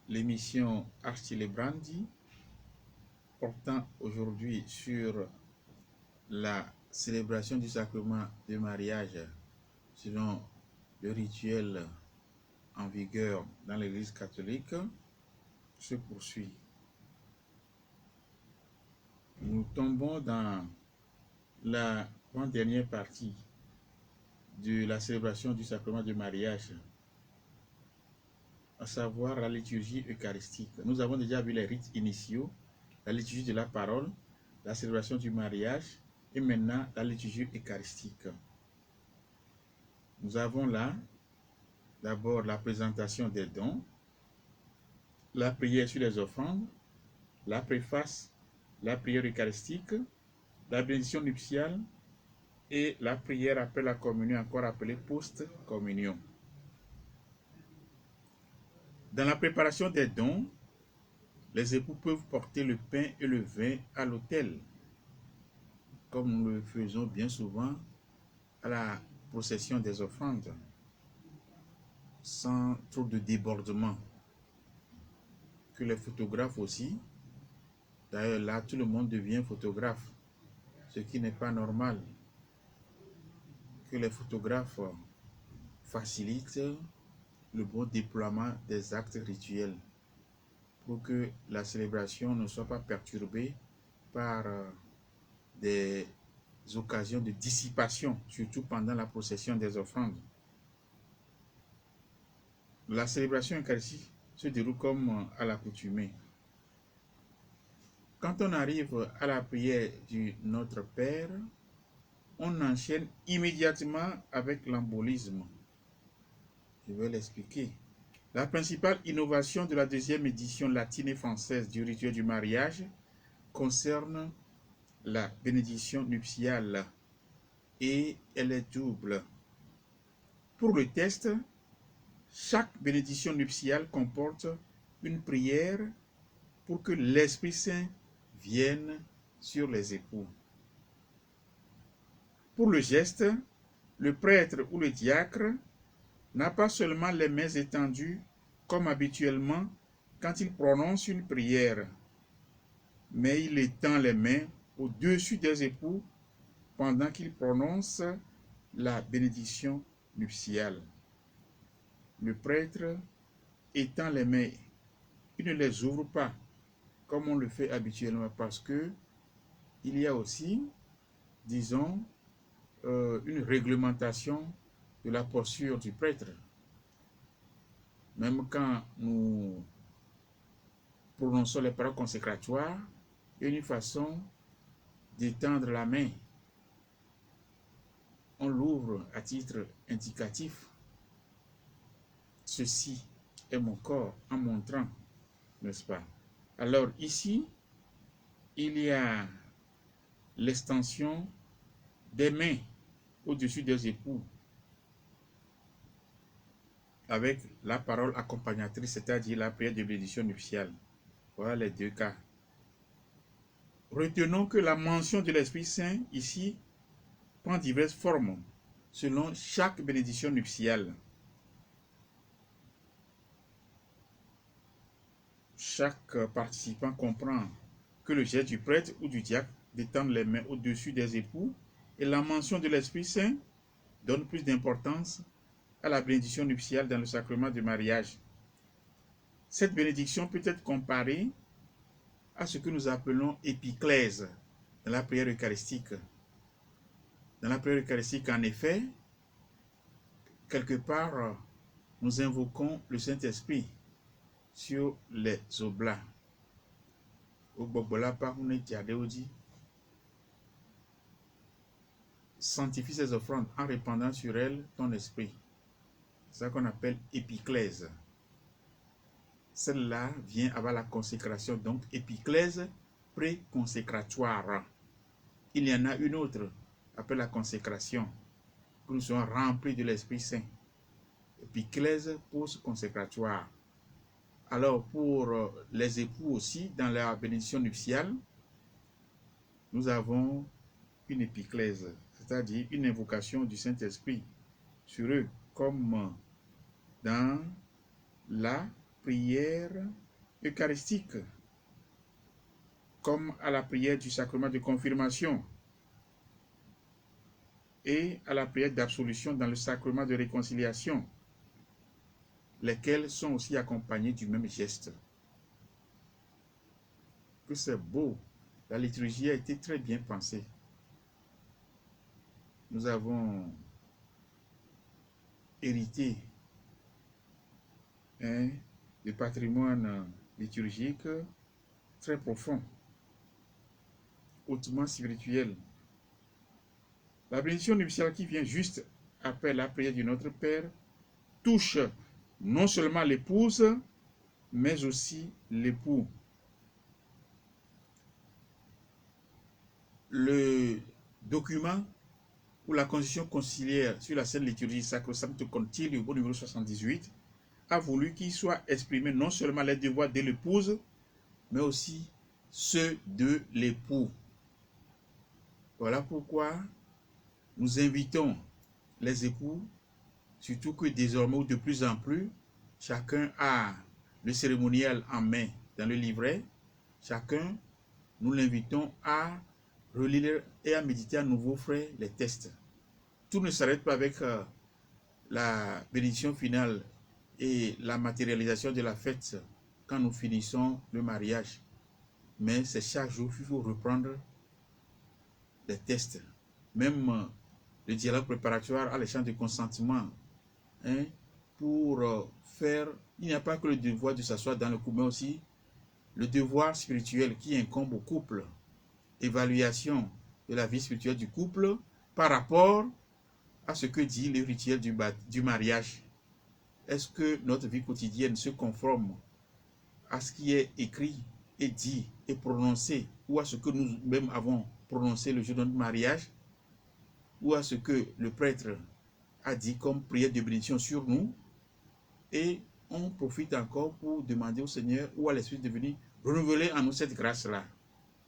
l'émission Arstile Brandi portant aujourd'hui sur la célébration du sacrement de mariage selon le rituel en vigueur dans l'Église catholique se poursuit. Nous tombons dans la dernière partie de la célébration du sacrement de mariage, à savoir la liturgie eucharistique. Nous avons déjà vu les rites initiaux, la liturgie de la parole, la célébration du mariage et maintenant la liturgie eucharistique. Nous avons là d'abord la présentation des dons, la prière sur les offrandes, la préface, la prière eucharistique, la bénédiction nuptiale et la prière après la communion, encore appelée post-communion. Dans la préparation des dons, les époux peuvent porter le pain et le vin à l'autel, comme nous le faisons bien souvent à la procession des offrandes, sans trop de débordement. Que les photographes aussi, d'ailleurs là tout le monde devient photographe, ce qui n'est pas normal. Que les photographes facilitent le bon déploiement des actes rituels pour que la célébration ne soit pas perturbée par des occasions de dissipation, surtout pendant la procession des offrandes. La célébration eucharistique se déroule comme à l'accoutumée. Quand on arrive à la prière du Notre Père, on enchaîne immédiatement avec l'embolisme. Je vais l'expliquer. La principale innovation de la deuxième édition latine et française du rituel du mariage concerne la bénédiction nuptiale et elle est double. Pour le test, chaque bénédiction nuptiale comporte une prière pour que l'Esprit Saint vienne sur les époux. Pour le geste, le prêtre ou le diacre n'a pas seulement les mains étendues comme habituellement quand il prononce une prière, mais il étend les mains au-dessus des époux pendant qu'il prononce la bénédiction nuptiale. Le prêtre étend les mains, il ne les ouvre pas comme on le fait habituellement parce que il y a aussi, disons, une réglementation de la posture du prêtre. Même quand nous prononçons les paroles consécratoires, il y a une façon d'étendre la main. On l'ouvre à titre indicatif. Ceci est mon corps, en montrant, n'est-ce pas? Alors ici, il y a l'extension des mains au-dessus des époux avec la parole accompagnatrice, c'est-à-dire la prière de bénédiction nuptiale. Voilà les deux cas. Retenons que la mention de l'Esprit Saint ici prend diverses formes selon chaque bénédiction nuptiale. Chaque participant comprend que le geste du prêtre ou du diacre d'étendre les mains au-dessus des époux et la mention de l'Esprit Saint donne plus d'importance à la bénédiction nuptiale dans le sacrement du mariage. Cette bénédiction peut être comparée à ce que nous appelons épiclèse dans la prière eucharistique. Dans la prière eucharistique, en effet, quelque part, nous invoquons le Saint-Esprit sur les oblats. Sanctifie ces offrandes en répandant sur elles ton esprit. C'est ça qu'on appelle épiclèse. Celle-là vient avant la consécration, donc épiclèse pré-consécratoire. Il y en a une autre, appelée la consécration, que nous soyons remplis de l'Esprit Saint. Épiclèse post-consécratoire. Alors pour les époux aussi, dans la bénédiction nuptiale, nous avons une épiclèse, c'est-à-dire une invocation du Saint-Esprit sur eux, comme dans la prière eucharistique, comme à la prière du sacrement de confirmation et à la prière d'absolution dans le sacrement de réconciliation, lesquels sont aussi accompagnés du même geste. Que c'est beau, la liturgie a été très bien pensée. Nous avons hérité de patrimoine liturgique très profond, hautement spirituel. La bénédiction nuptiale qui vient juste après la prière du Notre Père touche non seulement l'épouse, mais aussi l'époux. Le document ou la constitution conciliaire sur la Sainte Liturgie Sacrosancte Concilium au numéro 78 a voulu qu'il soit exprimé non seulement les devoirs de l'épouse, mais aussi ceux de l'époux. Voilà pourquoi nous invitons les époux, surtout que désormais ou de plus en plus, chacun a le cérémonial en main dans le livret, chacun, nous l'invitons à relire et à méditer à nouveau, frère, les textes. Tout ne s'arrête pas avec la bénédiction finale et la matérialisation de la fête quand nous finissons le mariage. Mais c'est chaque jour qu'il faut reprendre les textes. Même le dialogue préparatoire à l'échange de consentement, pour faire, il n'y a pas que le devoir de s'asseoir dans le couple, mais aussi le devoir spirituel qui incombe au couple. Évaluation de la vie spirituelle du couple par rapport à ce que dit le rituel du mariage. Est-ce que notre vie quotidienne se conforme à ce qui est écrit et dit et prononcé, ou à ce que nous-mêmes avons prononcé le jour de notre mariage, ou à ce que le prêtre a dit comme prière de bénédiction sur nous, et on profite encore pour demander au Seigneur ou à l'Esprit de venir renouveler en nous cette grâce-là,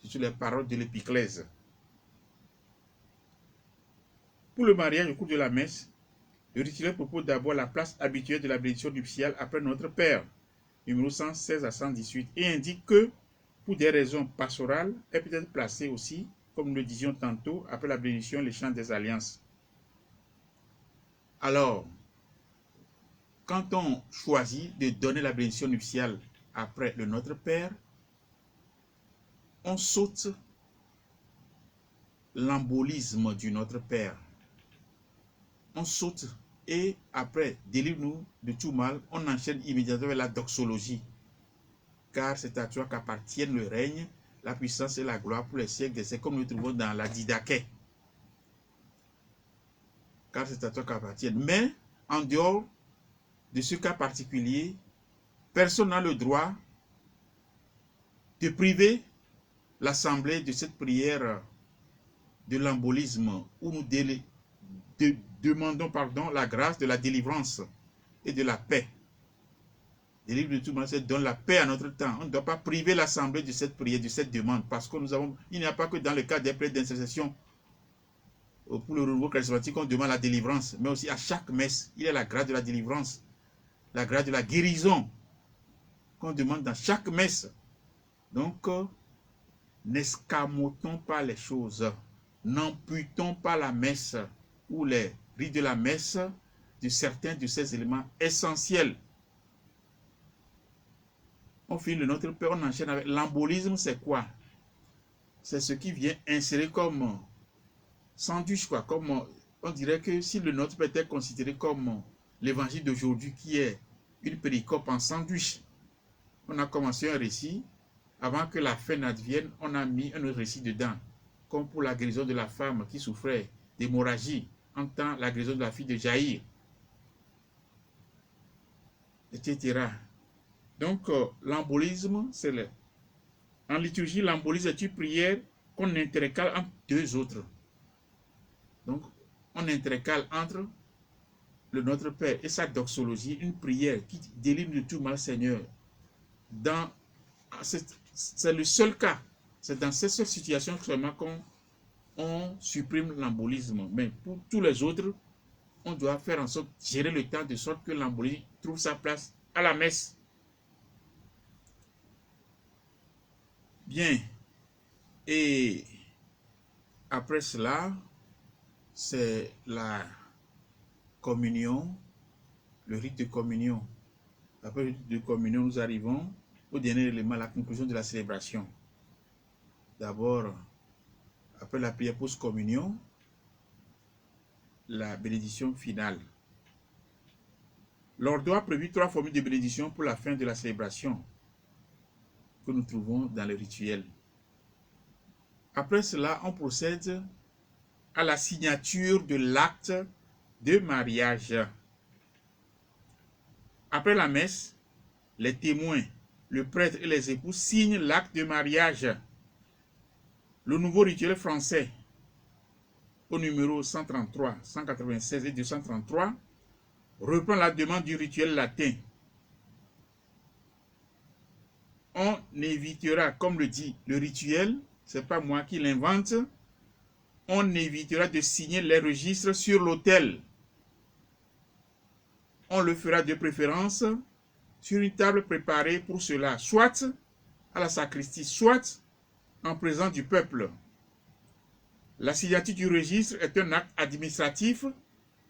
sur les paroles de l'épiclèse. Pour le mariage au cours de la messe, le rituel propose d'abord la place habituelle de la bénédiction nuptiale après Notre Père, numéro 116 à 118, et indique que, pour des raisons pastorales, elle peut être placée aussi, comme nous le disions tantôt, après la bénédiction, les chants des alliances. Alors, quand on choisit de donner la bénédiction nuptiale après le Notre Père, on saute l'embolisme du Notre Père. On saute et après, délivre-nous de tout mal, on enchaîne immédiatement avec la doxologie. Car c'est à toi qu'appartiennent le règne, la puissance et la gloire pour les siècles. C'est comme nous trouvons dans la Didaché. Car c'est à toi qu'appartiennent. Mais, en dehors de ce cas particulier, personne n'a le droit de priver l'assemblée de cette prière de l'embolisme où nous demandons la grâce de la délivrance et de la paix. Délivre de tout mal, c'est donne la paix à notre temps. On ne doit pas priver l'assemblée de cette prière, de cette demande, parce que il n'y a pas que dans le cas des prières d'intercession pour le renouveau charismatique qu'on demande la délivrance, mais aussi à chaque messe, il y a la grâce de la délivrance, la grâce de la guérison qu'on demande dans chaque messe. Donc, n'escamotons pas les choses, n'amputons pas la messe ou les rites de la messe de certains de ces éléments essentiels. On finit le Notre Père, on enchaîne avec l'embolisme, c'est quoi? C'est ce qui vient insérer comme sandwich, quoi. Comme on dirait que si le Notre Père était considéré comme l'évangile d'aujourd'hui qui est une péricope en sandwich, on a commencé un récit, avant que la fin n'advienne, on a mis un autre récit dedans, comme pour la guérison de la femme qui souffrait d'hémorragie, en temps la guérison de la fille de Jaïr, etc. Donc, l'embolisme, c'est en liturgie, l'embolisme est une prière qu'on intercale entre deux autres. Donc, on intercale entre le Notre Père et sa doxologie, une prière qui délivre de tout mal, Seigneur. C'est le seul cas. C'est dans cette seule situation seulement qu'on supprime l'embolisme. Mais pour tous les autres, on doit faire en sorte de gérer le temps de sorte que l'embolie trouve sa place à la messe. Bien. Et après cela, c'est la communion, le rite de communion. Après le rite de communion, nous arrivons au dernier élément, la conclusion de la célébration. D'abord, après la prière post-communion, la bénédiction finale. L'ordre a prévu 3 formules de bénédiction pour la fin de la célébration que nous trouvons dans le rituel. Après cela, on procède à la signature de l'acte de mariage. Après la messe, les témoins, le prêtre et les époux signent l'acte de mariage. Le nouveau rituel français, au numéro 133, 196 et 233, reprend la demande du rituel latin. On évitera, comme le dit le rituel, c'est pas moi qui l'invente, on évitera de signer les registres sur l'autel. On le fera de préférence sur une table préparée pour cela, soit à la sacristie, soit en présence du peuple. La signature du registre est un acte administratif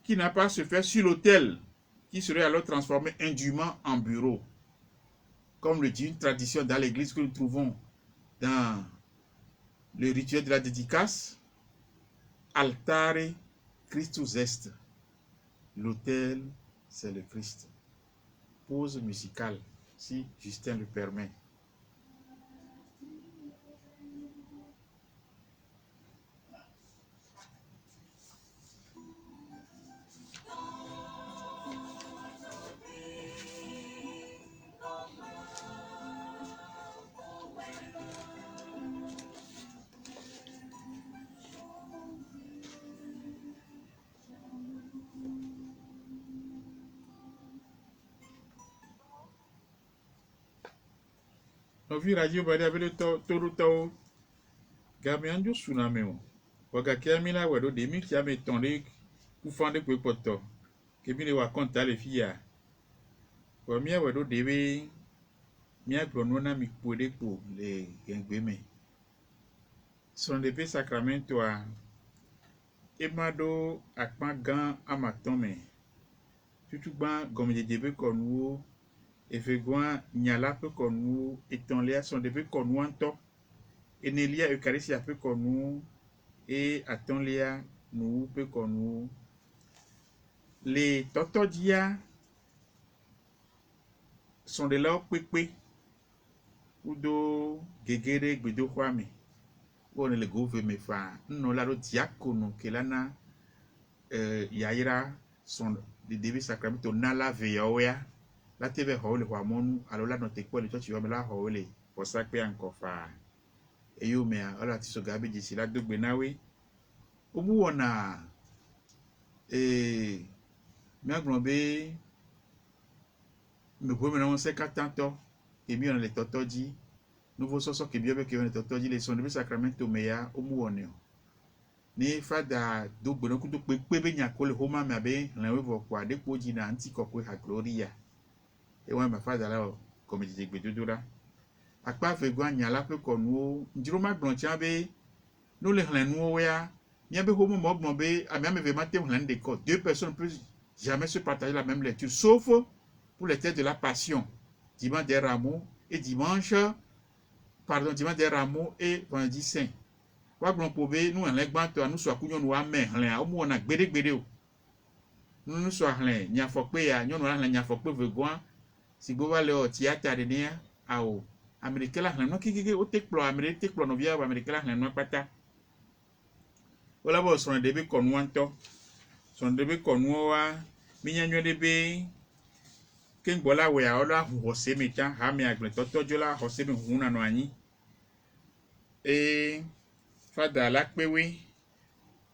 qui n'a pas à se faire sur l'autel, qui serait alors transformé indûment en bureau. Comme le dit une tradition dans l'église que nous trouvons dans le rituel de la dédicace, altare Christus est. L'autel, c'est le Christ. Pause musicale, si Justin le permet. Ovi radio bari abele to gamianjo tsunami wagakia mina wedo de mi kia me tonde kufande kwe poto kebile wa konta le fia wa mia wedo dewe mia gronona mi pode ko le gengbe son de pe sacramento a emado akpan gan amatome tutugban gomje debe konwo efegwan nyala pe konu etonlia son de pe konu anto enelia eucharistia pe konu et atonlia nu pe konu les totodia sont de là pepe udo gegere gbedo kwame on le gove me fa no la do diacono kelana yaira son de debe sacramento na la veoya la teve hole kwa monu alola no te kwele to chiwa la hole for sakpe ankofa eyo me ala ti so gabe ji sila dogbe nawe omu wona mi agbon be me bo me na won se katanto emi on le totoji nouveau soso ke bi obe ke on le totoji le son de sacramento me ya omu wona ni fada dogbe no ku to pe be nya ko le homa me abe lanwe vo kwa de ko ji na anti kokwe ha gloria et ouais ma fada là comme je dis gbedodora akpa fegwa nyala pe konu njiro ma gbon tia be no le hlen nu ya mia be homo mo gbon be amia me ve mate hlen de ko deux personnes ne peuvent jamais se partager la même lecture sauf pour les têtes de la passion dimanche des rameaux et dimanche des rameaux et vendredi saint wa gbon po be nu hlen gban to anu so akunyo nu wa me hlen a omo na gbede o nu so hlen nya fokpe ya nyonu hlen nya fokpe vegwa si go va le théâtre de nia ao américain la no kiki o tekplo américain tekplo no via américain la no pata wala bo son de be konu anto son de be konu wa minyanyo de be ken bola we a ola ho se me cha ha me agble totojo la ho se me huna no anyi fada la pewe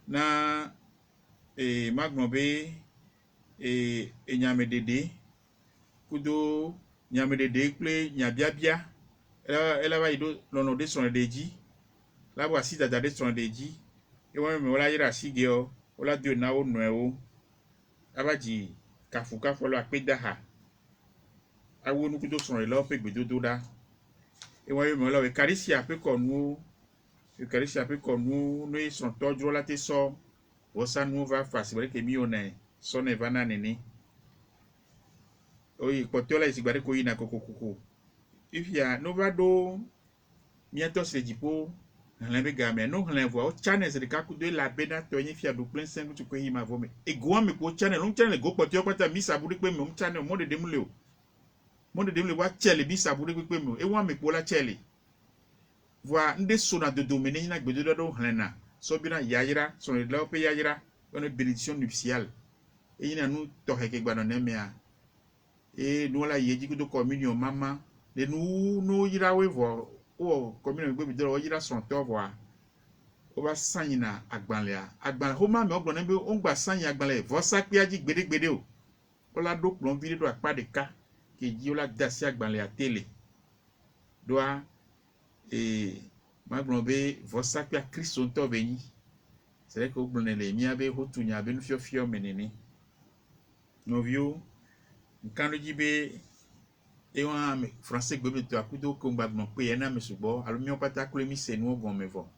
na magbon be enyame dede kudo nyame dede ple nyabiabia ela va ido lono de son deji la bo asida de son deji e won me wala yira sige o wala dio na o no e o Abadji kafuka folo akpedaha. Awo nukudo son le lope gbedodo da. E wa yo me lo Eucharistie ape konu. Eucharistie ape konu no son todro la te so. Wosa nu va fasibere ke mi one so ne vana nene. Oyi potiola isigbare ko yina kokokoko. If ya no va do miato se jipo hlen be game no hlen vo o channel se de kakudo la bena to yin fia do plein 5 tu ko yima vo me. E go me ko channel on channel go potio kwata mi saburi pe me on channel mo de demule o. Mo de demule wa chele bi saburi pe me. E wa me ko la chele. Voa nde sona de domene na gbedo do hlen na. So bi na yayira so le la pe yayira une bénédiction nuptiale. E yina nu to heke gba no ne me a. Et nous la yeji ko do communion mama de nous no yira we vo o communion gbe bi do yira son to vo a o ba sanyina agbanle ho ma me ogbo ne be o gba sanya agbanle vo sakpe aji gbede o la do plon bi do apa de ka ke ji o la dasi agbanle a tele do a ma gbon be vo sakpe a Christ to be ni c'est vrai que o gbon le mi abe ho tunya be nu fio menene no view quand le jibe et on français gbe to akudo ko gbagbo pe ena me subo alo mi opata ko mi se nu ogon me vo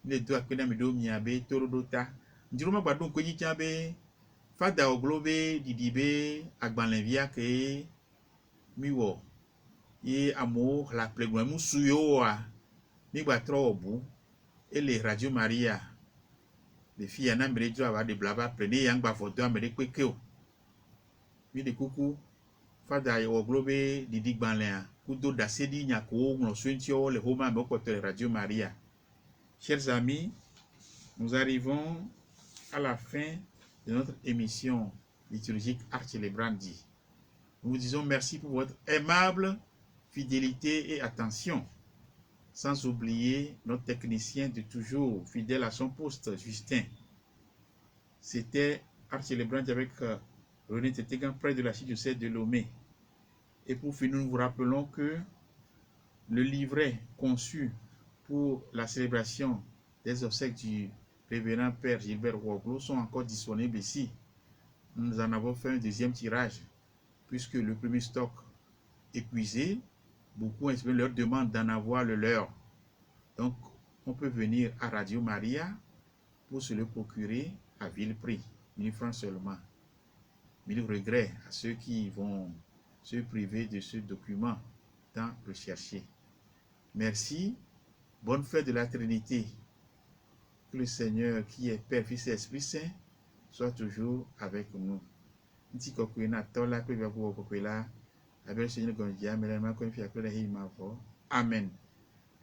le do akena mi do mi abe torodo ta ndiro ma gbadun ko ji be fada oglobe didibe agbanle via ke mi wo e amo la plegbo mu suyo a mi gba tro obu e le Radio Maria le fille na mre jo aba de blaba prene yang gba foto amere peke o mi de kuku fada yo globe didi gbanle a kudo dasedi nyako nglo swentio le homa me ko Radio Maria. Chers amis, nous arrivons à la fin de notre émission liturgique Archelebrandi. Nous vous disons merci pour votre aimable fidélité et attention, sans oublier notre technicien de toujours fidèle à son poste, Justin. C'était Archelebrandi avec René Tétégan près de la diocèse de Lomé. Et pour finir, nous vous rappelons que le livret conçu pour la célébration des obsèques du révérend Père Gilbert Woglo sont encore disponibles ici. Nous en avons fait un deuxième tirage, puisque le premier stock épuisé, beaucoup leur demandent d'en avoir le leur. Donc, on peut venir à Radio Maria pour se le procurer à vil prix, 1000 francs seulement. Mille regrets à ceux qui vont se priver de ce document tant recherché. Merci. Bonne fête de la Trinité. Que le Seigneur qui est Père, Fils et Esprit Saint soit toujours avec nous. Nti kokwena tola pe bia ko kokwela abel Seigneur gonja mele ma ko fia ko la hi ma vo. Amen.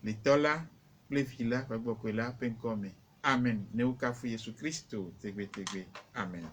Le tola le fila pa kokwela pen come. Amen. Ne ukafu Yesu Kristo tegbe. Amen.